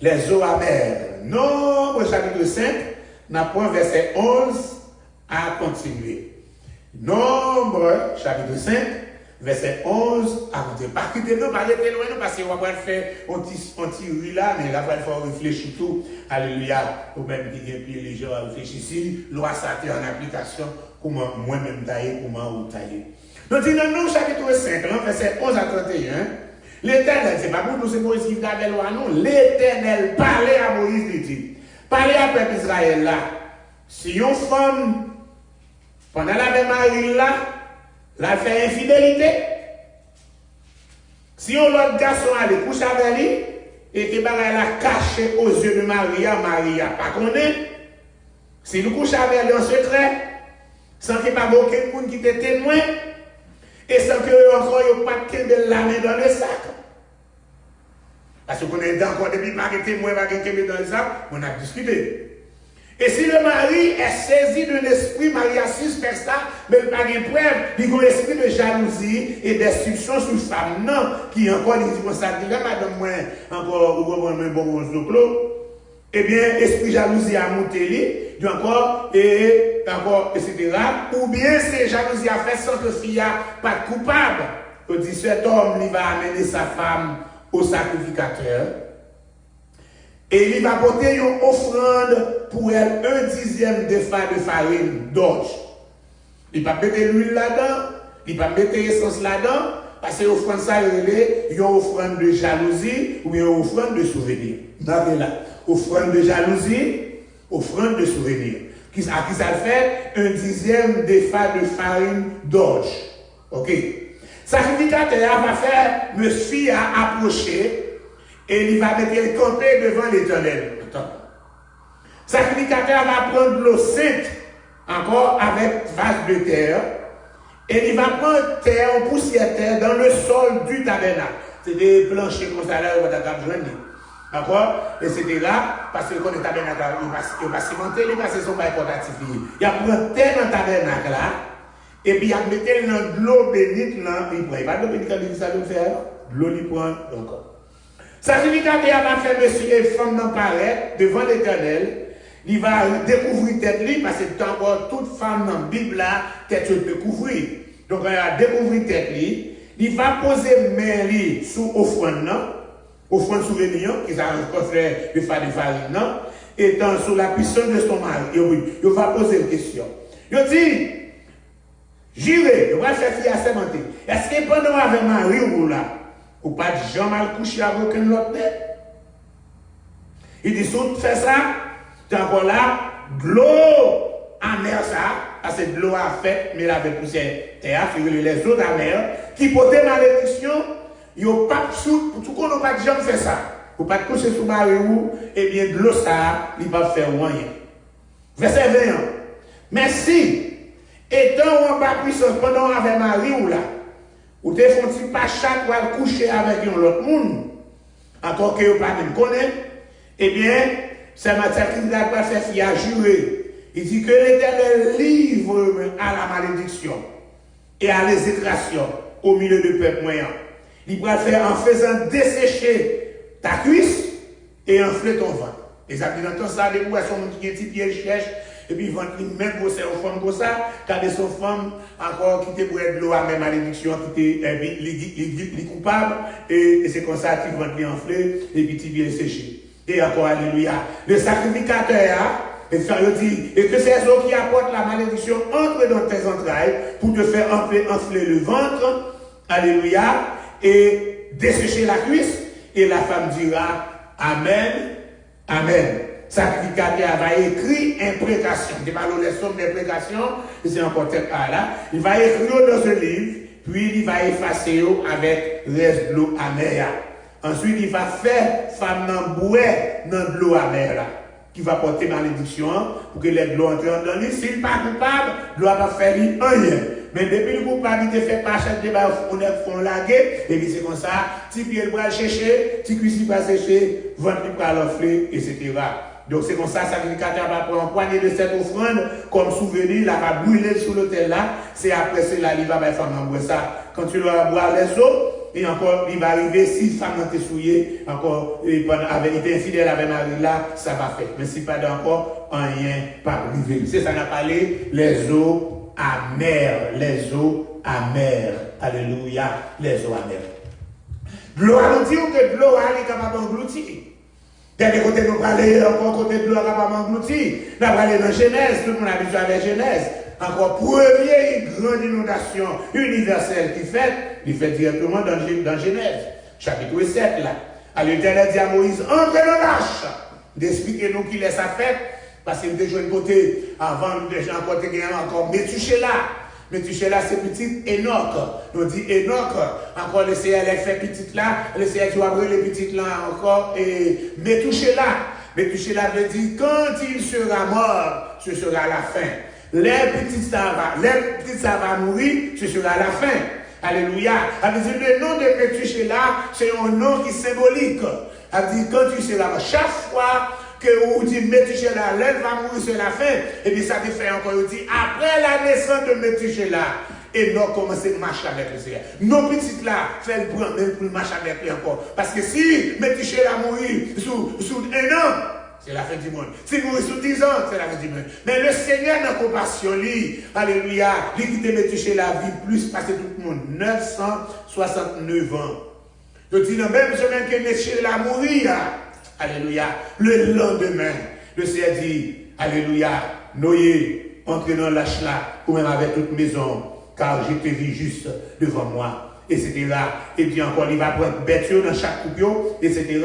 Les eaux amères. Nombre, chapitre 5, on a point verset 11 à continuer. Nombre, chapitre 5, verset 11 à continuer. Pas quitter nous, pas rester loin, parce qu'on va faire un petit rue là, mais là, il faut réfléchir tout. Alléluia. Ou même qui vient les gens réfléchissent ici, loi ça en application, comment moi-même tailler, comment vous tailler. Donc, dans nous, chapitre 5, verset 11 à 31, l'Éternel, c'est pas pour nous, c'est Moïse qui garde la loi, non. L'Éternel parlait à Moïse, il dit, parlez à peuple Israël là. Si une femme, pendant la même mari là, la fait infidélité, si un autre garçon allait coucher avec lui, et que la caché aux yeux de Maria, Maria pas connaît, si nous couchons avec lui en secret, sans qu'il n'y ait pas aucun monde qui était témoin, et sans que encore il n'y ait pas de la main dans le sac. Parce qu'on est encore depuis pas de témoin, pas de dans le sac, on a discuté. Et si le mari est saisi de l'esprit, Maria suspecte ça, mais il n'a pas de preuve, il y a un esprit de jalousie et destruction sur femme, non, qui encore dit comme ça, dit là, madame, moi, encore, ou un bon clos, eh bien, esprit jalousie a monté, il encore, et encore, etc. Ou bien, c'est jalousie a fait sans que fille pas coupable. On dit, cet homme, il va amener sa femme au sacrificateur. Et il va porter une offrande pour elle, 1/10 de farine d'orge. Il va mettre l'huile là-dedans, il va mettre l'essence là-dedans, parce que l'offrande ça, il y a une offrande de jalousie ou une offrande de souvenir. Regardez là, offrande de jalousie, offrande de souvenir. À qui ça fait 1/10 de farine d'orge. Ok. Sacrificateur va faire, monsieur a approché. Et il va mettre le camper devant l'Éternel. Sacrificateur va prendre l'eau sainte, encore avec vase de terre, et il va prendre terre, poussière terre, dans le sol du tabernacle. C'est des planchers comme ça là, on va joindre. D'accord? Et c'était là, parce que quand le tabernacle, il va cimenter, il va se son bail portatif. Il va prendre terre dans le tabernacle là, et puis il va mettre dans l'eau bénite là, il prend. Il va de l'eau bénite quand il dit ça de faire, l'eau il prend encore. Sacrificateur va faire monsieur et femme n'en paraît devant l'Éternel. Il va découvrir tête lui, parce que encore toute femme dans la Bible là, tête peut couvrir. Donc il va découvrir tête lui. Il va poser main lui sous offrande, offrande souvenir, qui a fait de faire des farines, étant sous la puissance de son mari. Il va poser une question. Il dit, j'irai, il va faire fier à sémenter. Est-ce que pendant avec Marie ou là, ou pas de gens mal couché avec aucun autre tête? Il dit, si tu fais ça, tu es encore là, de l'eau amère ça, parce que de l'eau a fait, mais la poussière terre, les eaux amères, qui portaient malédiction, il n'y a pas de sous, tout qu'on n'a pas de gens fait ça. Ou pas de coucher sous Marie ou, eh bien, de l'eau ça, il ne va pas faire rien. Verset 21. Mais si, étant en pas puissance pendant avec Marie ou là, ou te font-ils pas chaque fois coucher avec un autre monde, encore que vous ne pas même connaître, eh bien, c'est matière qui n'a pas fait fier à jurer. Il dit que l'Éternel livre à la malédiction et à l'exécration au milieu du peuple moyen. Il va faire en faisant dessécher ta cuisse et enfler ton ventre. Les habitants ça, des poissons qui ont un petit pied cherche. Et puis, ils vont mettre vos femmes comme ça, car des femmes encore qui te boivent de l'eau à même malédiction, qui te les coupables, et c'est comme ça qu'ils vont les enfler, et puis ils viennent sécher. Et encore, alléluia. Le sacrificateur, et que c'est eux qui apportent la malédiction entre dans tes entrailles pour te faire enfler le ventre, alléluia, et dessécher la cuisse, et la femme dira, Amen, Amen. Sacrificateur va écrire imprécation. Il va les sommes d'imprécation, c'est encore tête à là. Il va écrire dans ce livre, puis il va effacer avec reste de l'eau amère. Ensuite, il va faire femme n'embouer dans de l'eau amère là, qui va porter malédiction pour que les l'eau entre dans lui. S'il n'est pas coupable, l'eau va faire rien. Mais depuis le groupe habité fait pas chaque débat, on est font laguer, et puis c'est comme ça, petit pied le bras chercher, petit cuissi pas sécher, ventre le bras l'offler, etc. Donc c'est comme ça, sacrificateur va prendre un poignet de cette offrande comme souvenir, il va brûler sur l'autel là, c'est après cela, il va faire ça. Quand tu vas boire les eaux, et encore, il va arriver, si femme t'est souillée, encore, il était infidèle avec Marie là, ça va faire. Mais si pas d'encore, rien pas arrivé. C'est ça, on a parlé, les eaux amères, les eaux amères. Alléluia, les eaux amères. De l'eau à nous dit que de l'eau est capable d'engloutir. D'un côté, nous parlons encore côté de l'eau capable d'engloutir. Nous parlons dans Genèse, tout le monde a besoin avec Genèse. Encore première grande inondation universelle qui fait, il fait directement dans Genèse, chapitre 7 là. À l'Éternel dit à Moïse, entrez dans l'arche, d'expliquer nous qui laisse sa fête, parce qu'il déjà une côté, avant, déjà encore, Métuchéla. Métuchéla, c'est petit Enoch. On dit Enoch, encore le Seigneur les fait petite là, le Seigneur qui va ouvrir les petites là encore, et Métuchéla. Métuchéla veut dire, quand il sera mort, ce sera la fin. Les petites ça va mourir, ce sera la fin. Alléluia. Le nom de Métuchéla, c'est un nom qui est symbolique. Quand tu seras, chaque fois que vous dites Métuchéla, l'elle va mourir, c'est la fin. Et puis ça te fait encore, vous dites, après la naissance de Métuchéla, et nous commençons à marcher avec le Seigneur. Nos petites là, fait le prendre même pour marcher avec lui encore. Parce que si Métuchéla mourit sous un an, c'est la fin du monde. Si vous sous 10 ans, c'est la fin du monde. Mais le Seigneur, dans la compassion, lui, alléluia, lui qui te touché la vie plus, parce que tout le monde, 969 ans. Je dis, dans même semaine que Métuchéla mourir, alléluia, le lendemain, le Seigneur dit, alléluia, Noé, entre dans l'âge là, ou même avec toute maison, car je te vis juste devant moi. Etc. Et puis encore, il va prendre bête dans chaque coupe, etc.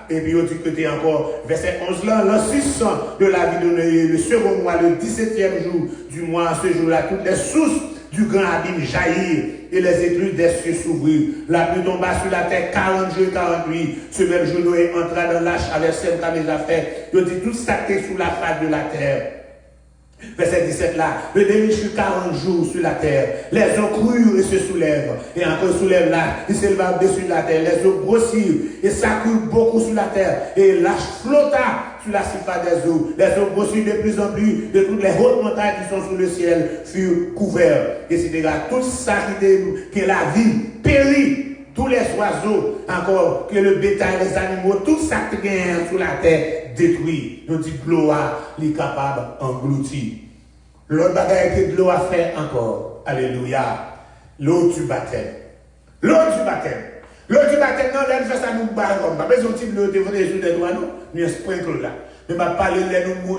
Et puis, il dit que tu es encore, verset 11 là, l'an 6 de la vie de Noé, le second mois, le 17e jour du mois, ce jour-là, toutes les sources du grand abîme jaillirent et les écluses des cieux s'ouvrirent. La pluie tomba sur la terre 40 jours et 40 nuits. Ce même jour, Noé entra dans l'arche avec ses affaires. Il dit tout ça qui est sous la face de la terre. Verset 17 là, le déluge fut 40 jours sur la terre. Les eaux crurent et se soulèvent. Et encore soulèvent là, ils s'élèvent au-dessus de la terre. Les eaux grossirent et s'accrurent beaucoup sur la terre. Et l'arche flotta sur la surface des eaux. Les eaux grossirent de plus en plus. De toutes les hautes montagnes qui sont sous le ciel furent couvertes. Etc. Tout ça qui est la vie périt. Tous les oiseaux, encore que le bétail, les animaux, tout ça qui est sur la terre détruit. Nous dit que l'eau est capable d'engloutir. L'autre bagaille que l'eau a fait encore. Alléluia. L'eau du baptême. L'eau du baptême. L'eau du baptême, non, là, nous faisons ça, nous baillons. Pas besoin de l'eau de venir sur les doigts, nous. Nous sprinkle là. Nous ne parler de nous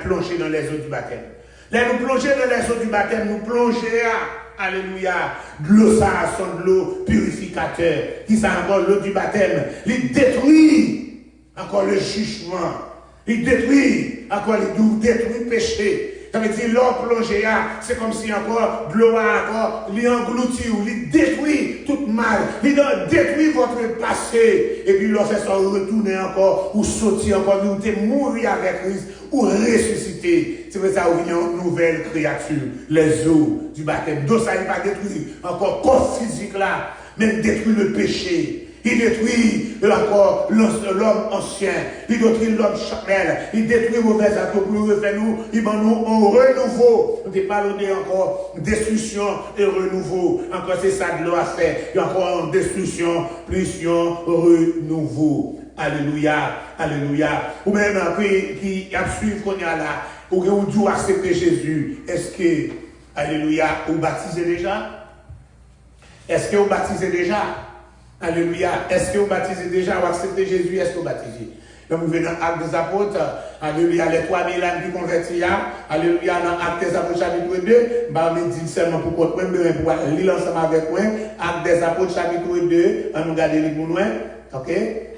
plonger dans les eaux du baptême. Là, nous plonger dans les eaux du baptême, nous plonger à. Alléluia. De l'eau, ça sont de l'eau purificateur. Qui ça encore l'eau du baptême. Il détruit encore le jugement. Il détruit encore le péché. Ça veut dire l'eau plongée, c'est comme si encore de l'eau encore, il engloutit ou il détruit tout mal. Il détruit votre passé. Et puis l'eau fait ça retourner encore, ou sortir encore, ou mourir avec Christ, ou ressusciter. C'est pour ça qu'il y a une nouvelle créature. Les eaux du baptême. Donc ça, il va détruire encore corps physique là, mais détruit le péché. Il détruit encore l'homme ancien. Il détruit l'homme charnel. Il détruit mauvais actes pour refaire nous. Il va nous en renouveau. On ne peut pas donner encore destruction et renouveau. Encore c'est ça de l'eau à faire. Il y a encore destruction, plus renouveau. Alléluia. Alléluia. Ou même qui a suivi qu'on y a là. Ou que vous devez accepter Jésus. Est-ce que, alléluia, vous baptisez déjà? Est-ce que vous baptisez déjà? Alléluia. Est-ce que vous baptisez déjà ou acceptez Jésus? Est-ce que vous baptisez? Donc, vous venez dans Actes des Apôtres. Alléluia. Les 3000 âmes qui convertis. Alléluia. Dans Actes des Apôtres, chapitre 2. Je vais dire seulement pour qu'on lire ensemble avec moi. Actes des Apôtres, chapitre 2. On nous regarde les livres loin. Ok?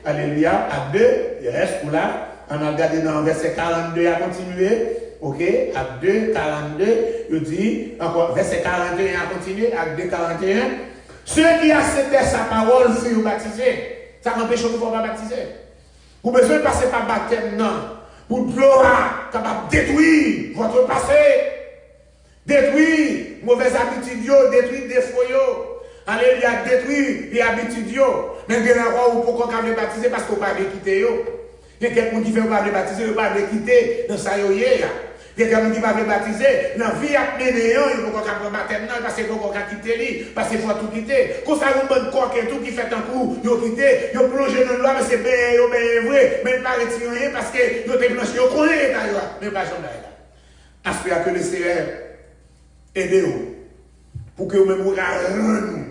Alléluia. Actes 2. Il reste pour là. On va regarder dans verset 42 à continuer. Ok? Actes 2, 42. Je dis encore verset 41 à continuer. Actes 2, 41. Ceux qui acceptaient sa parole furent baptisés. Ça n'empêche pas de ne pas baptiser. Vous avez besoin de passer par baptême, non. Pour de l'eau capable de détruire votre passé. Détruire mauvaises habitudes, détruire des défauts. Alléluia, détruire les habitudes. Mais il y a encore pourquoi on veut baptiser parce qu'on ne peut pas quitter. Il y a quelqu'un qui ne veut pas baptiser, il ne veut pas quitter dans sa yoye. Il y a quelqu'un qui va le baptiser, dans la vie à mener, il faut qu'on prenne baptême, parce qu'il faut qu'on quitte lui, parce qu'il faut tout quitter. Quand ça vous bonne coque et tout qui fait un coup, il faut quitter, il faut plonger dans l'eau, mais c'est bien vrai, mais pas retirer rien parce que il faut plancher, il faut connaître l'état, mais pas jamais là. Aspire que le Seigneur aide-nous, pour que vous-même vous rendez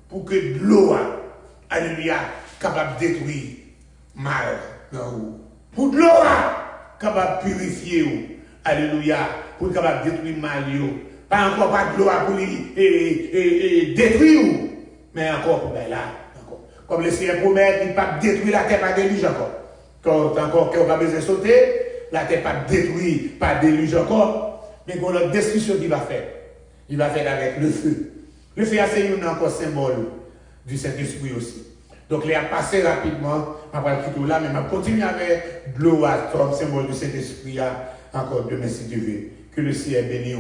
pour que l'eau, alléluia, capable de détruire mal dans vous. Pour que l'eau, capable de purifier vous. Alléluia, pour capable de détruire mal. Pas encore pas de l'eau pour détruire, mais encore pour là. Comme le Seigneur promet, il ne pas détruire la terre par déluge encore. Quand encore qu'on va besoin de sauter, la terre pas détruire par déluge encore, mais qu'on a une destruction qu'il va faire. Il va faire avec le feu. Le feu, c'est encore symbole du Saint-Esprit aussi. Donc, il a passé rapidement, on va quitter là, mais on va continuer avec l'eau comme symbole du Saint-Esprit. Encore demain, si tu veux. Que le ciel bénisse.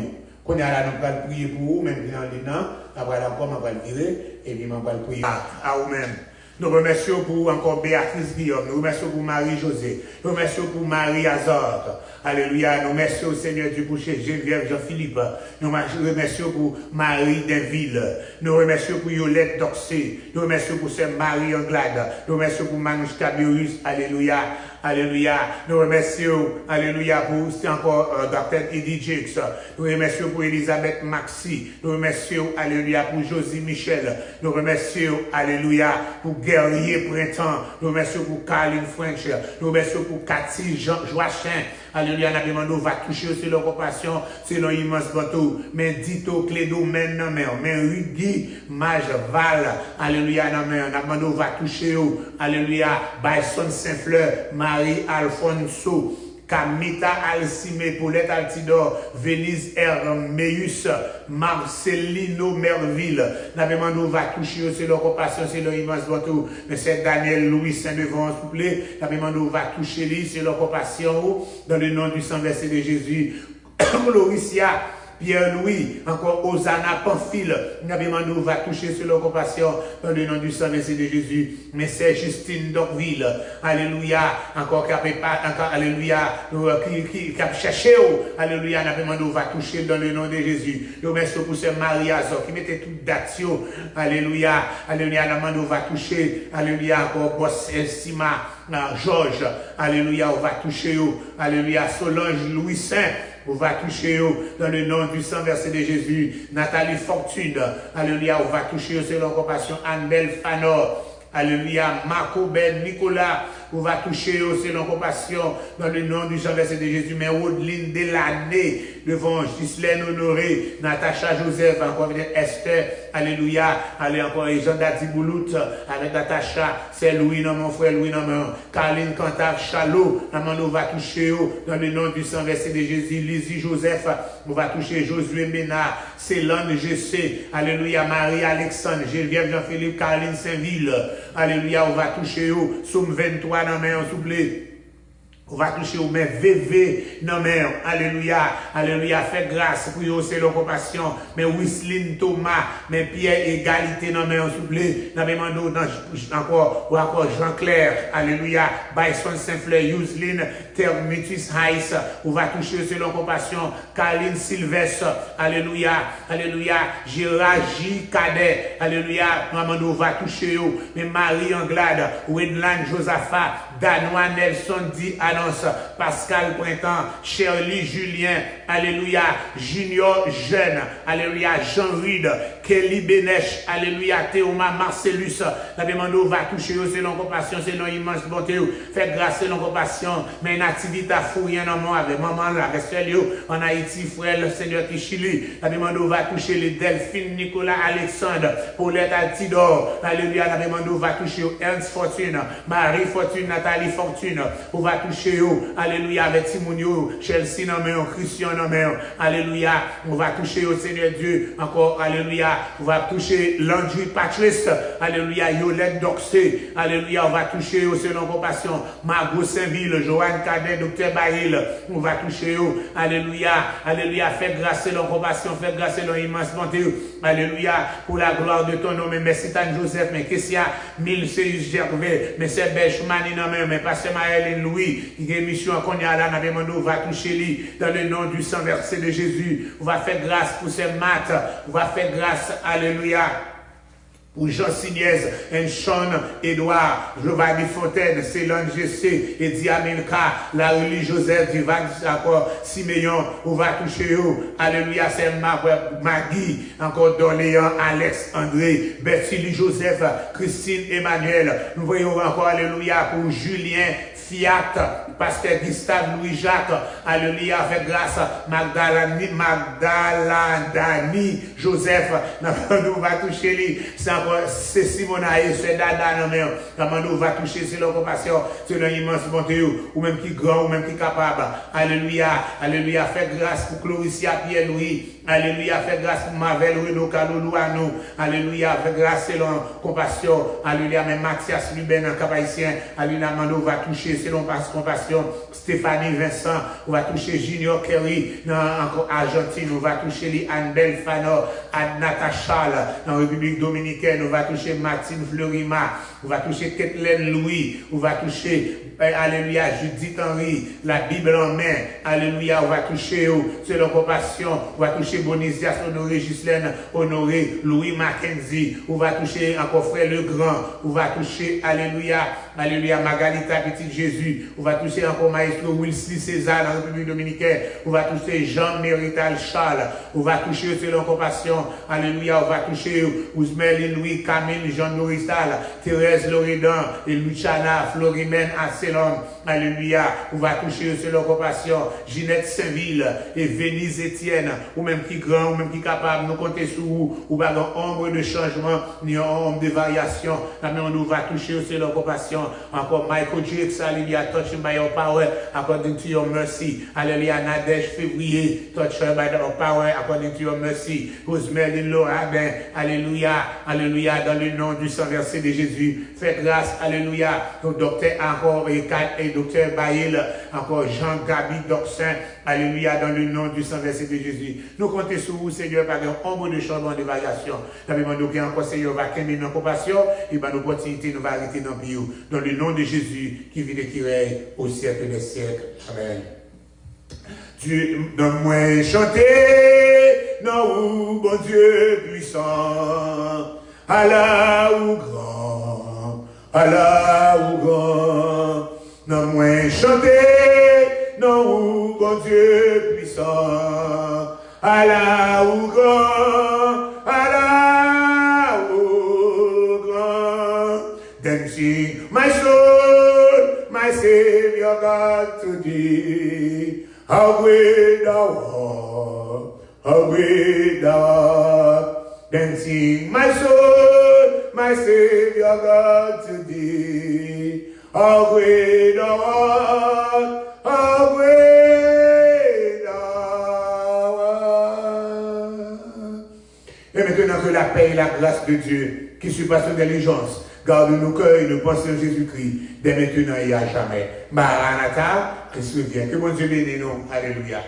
Quand on est là, on va prier pour vous, même dans les noms, après encore, on va le virer, et puis on va prier à vous-même. Nous remercions pour encore Béatrice Guillaume, nous remercions pour Marie-Josée, nous remercions pour Marie-Azor. Alléluia, nous remercions au Seigneur Dieu pour Geneviève Jean-Philippe, nous remercions pour Marie Denville, nous remercions pour Yolette Doxé, nous remercions pour Sœur Marie Anglade, nous remercions pour Manouche Tabius, alléluia. Alléluia. Nous remercions, alléluia, pour c'est encore Dr. Eddie Jakes. Nous remercions pour Elisabeth Maxi. Nous remercions, alléluia, pour Josie Michel. Nous remercions, alléluia, pour Guerrier Printemps. Nous remercions pour Caroline French. Nous remercions pour Cathy Joachim. Alléluia, nous va toucher aussi leur compassion, c'est leur immense bateau. Mais Dito, Clédo, men, mais Rugui, Mage, Val, alléluia, nous va toucher, alléluia, Bison Saint-Fleur, Marie Alfonso, Camita Alcime, Paulette Altidor, Venise Hermeus, Marcelino Merville. Nous va toucher, c'est leur compassion, c'est leur immense bateau. Mais c'est Daniel Louis Saint-Devant, s'il vous plaît. Nous va toucher lui, c'est leur compassion. Dans le nom du sang versé de Jésus. Gloricia. Pierre-Louis, encore Hosanna Pamphile, nous va toucher sur leur compassion dans le nom du sang versé de Jésus. Mais c'est Justine Dorville, alléluia, encore alléluia, qui a cherché, alléluia, nous va toucher dans le nom de Jésus. Nous remercions pour ce Marie-Azor qui mettait toute date, alléluia, alléluia, nous va toucher, alléluia, encore Boss Elsima, Georges, alléluia, on va toucher, alléluia, Solange Louis Saint. On va toucher dans le nom du sang versé de Jésus. Nathalie Fortune. Alléluia. On va toucher selon compassion. Anne-Belle Fanor. Alléluia. Marco Ben Nicolas. On va toucher selon compassion dans le nom du sang versé de Jésus. Mais Audeline Delaney. Devant Ghislaine Honoré. Natacha Joseph. Encore Esther. Alléluia. Allez encore Jean Dati Boulout. Avec Natacha. C'est Louis, non mon frère Louis, non mon. Caroline Cantave Chalot. On va toucher dans le nom du sang versé de Jésus. Lizzie Joseph. On va toucher Josué Ménard. Célane GC. Alléluia. Marie-Alexandre. Geneviève Jean-Philippe. Caroline Saint-Ville. Alléluia. On va toucher Somme 23 dans main, s'il vous plaît. On va toucher au mains VV, non mais, alléluia, alléluia, faites grâce pour eux, c'est leur compassion, mais Wislin Thomas, mais Pierre, égalité, non mais, s'il vous plaît, non mais, encore Jean-Claire, alléluia, Bison Saint-Fleur, Yuslin, Termitus Heiss, on va toucher, c'est leur compassion, Caroline Sylvestre, alléluia, alléluia, Gérard J. Cadet, alléluia, maman, on va toucher, mais Marie Anglade, Wedland Josaphat, Danois Nelson dit annonce, Pascal Printemps, Shirley Julien, alléluia, Junior Jeune, alléluia, Jean Ride, Kelly Benech, alléluia, Théoma Marcellus, la demande va toucher selon compassion, selon immense bonté, faites grâce selon compassion, mais nativité fouillée non moi avec maman là, avec en Haïti, frère, le Seigneur qui Chili, la demande va toucher les Delphine Nicolas Alexandre, Paulette Altidor, alléluia, la demande va toucher Ernst Fortune, Marie Fortune, Nathalie Fortune, on va toucher, alléluia, avec Simonio, Chelsea, non mais Christian, nos mains. Alléluia. On va toucher au Seigneur Dieu. Encore, alléluia. On va toucher Landry Patrice. Alléluia. Yolette Doxé. Alléluia. On va toucher au Seigneur Compassion. Margot Saint-Ville. Joanne Cadet. Docteur Baril. On va toucher au. Alléluia. Alléluia. Fais grâce et compassion. Fais grâce et immense bonté. Alléluia. Pour la gloire de ton nom. Mais merci Tan Joseph. Mais qu'est-ce qu'il y a? Milceus Gervais. Mais c'est Bechmani non mais Pasteur Maëlle Louis. Il y a une mission qu'on y a là. On va toucher lui dans le nom du sang versé de Jésus. On va faire grâce pour ces maths. On va faire grâce. Alléluia. Pour Jean Signez, Sean Edouard, Giovanni Fontaine, Céline Gessé, et Diamilka, la Rulie Joseph, Divan encore Siméon, on va toucher eux. Alléluia, c'est Maggie, encore Doléan, Alex, André, Bertili Joseph, Christine Emmanuel. Nous voyons encore, alléluia, pour Julien Fiat, Pasteur Gustave Louis-Jacques, alléluia, avec grâce, Magdalani Joseph, nous va toucher lui, c'est Simonae, c'est Dada, non mais, nous va toucher, c'est leur compassion, c'est leur immense bonté, ou même qui grand, ou même qui capable, alléluia, alléluia, fait grâce pour Cloricia Pierre-Louis, alléluia, fait grâce pour Mavel, Renaud, Kaloulou, à nous, alléluia, fait grâce, c'est leur compassion, alléluia, même Mathias Luben, un capacien, alléluia, nous va toucher, selon compassion, Stéphanie Vincent, on va toucher Junior Kerry, dans Argentine, on va toucher Anne-Belle Fano, Anne Natacha, dans la République Dominicaine, on va toucher Martine Fleurima, on va toucher Kathleen Louis, on va toucher, alléluia, Judith Henry, la Bible en main, alléluia, on va toucher, selon compassion, on va toucher Bonisias Honoré, Ghislaine Honoré, Louis Mackenzie, on va toucher encore Frère Legrand, on va toucher, alléluia, alléluia, Margarita Petit Jésus, on va toucher encore Maestro Wilsly César dans la République Dominicaine, on va toucher Jean Mérital Charles, on va toucher selon compassion, alléluia, on va toucher Ousmel Louis, Camille, Jean Doristal, Thérèse Loridan, et Luciana, Florimène Asselon, alléluia, on va toucher selon compassion, Ginette Saint-Ville, et Vénise Étienne, ou même qui grand, ou même qui capable, nous compter sur vous, ou pas dans ombre de changement, ni ombre de variation, mais on nous va toucher selon compassion, encore Michael J. Alléluia, touch him by your power, according to your mercy. Alléluia, Nadège Février, touch her by your power, according to your mercy. Rosemary Laura, ben, alléluia, alléluia, dans le nom du sang versé de Jésus. Faites grâce, alléluia, au docteur encore et docteur Baïl, encore Jean-Gabi Doxin, alléluia, dans le nom du sang versé de Jésus. Nous comptons sur vous, Seigneur, par un ombre de changement de variation. Nous avons demandé encore, Seigneur, va qu'aimer nos compassion, et par nos opportunités, nous va arrêter dans le bio. Dans le nom de Jésus, qui vit et qui règne au siècle des siècles. Amen. Tu donnes-moi chanter, non, bon Dieu puissant, Allah ou grand, Allah ou grand. Donne-moi chanter, non, bon Dieu puissant, Allah ou grand, Allah ou grand. Then sing my soul, my Savior God to thee. How great thou art, how great thou art. Then sing my soul, my Savior God to thee. How great thou art, how great thou art. Et maintenant que la paix et la grâce de Dieu, qui surpasse l'intelligence, garde nos cœurs et nos pensées en Jésus-Christ, dès maintenant et à jamais. Maranatha, Christ revient. Que bon Dieu bénisse nous. Alléluia.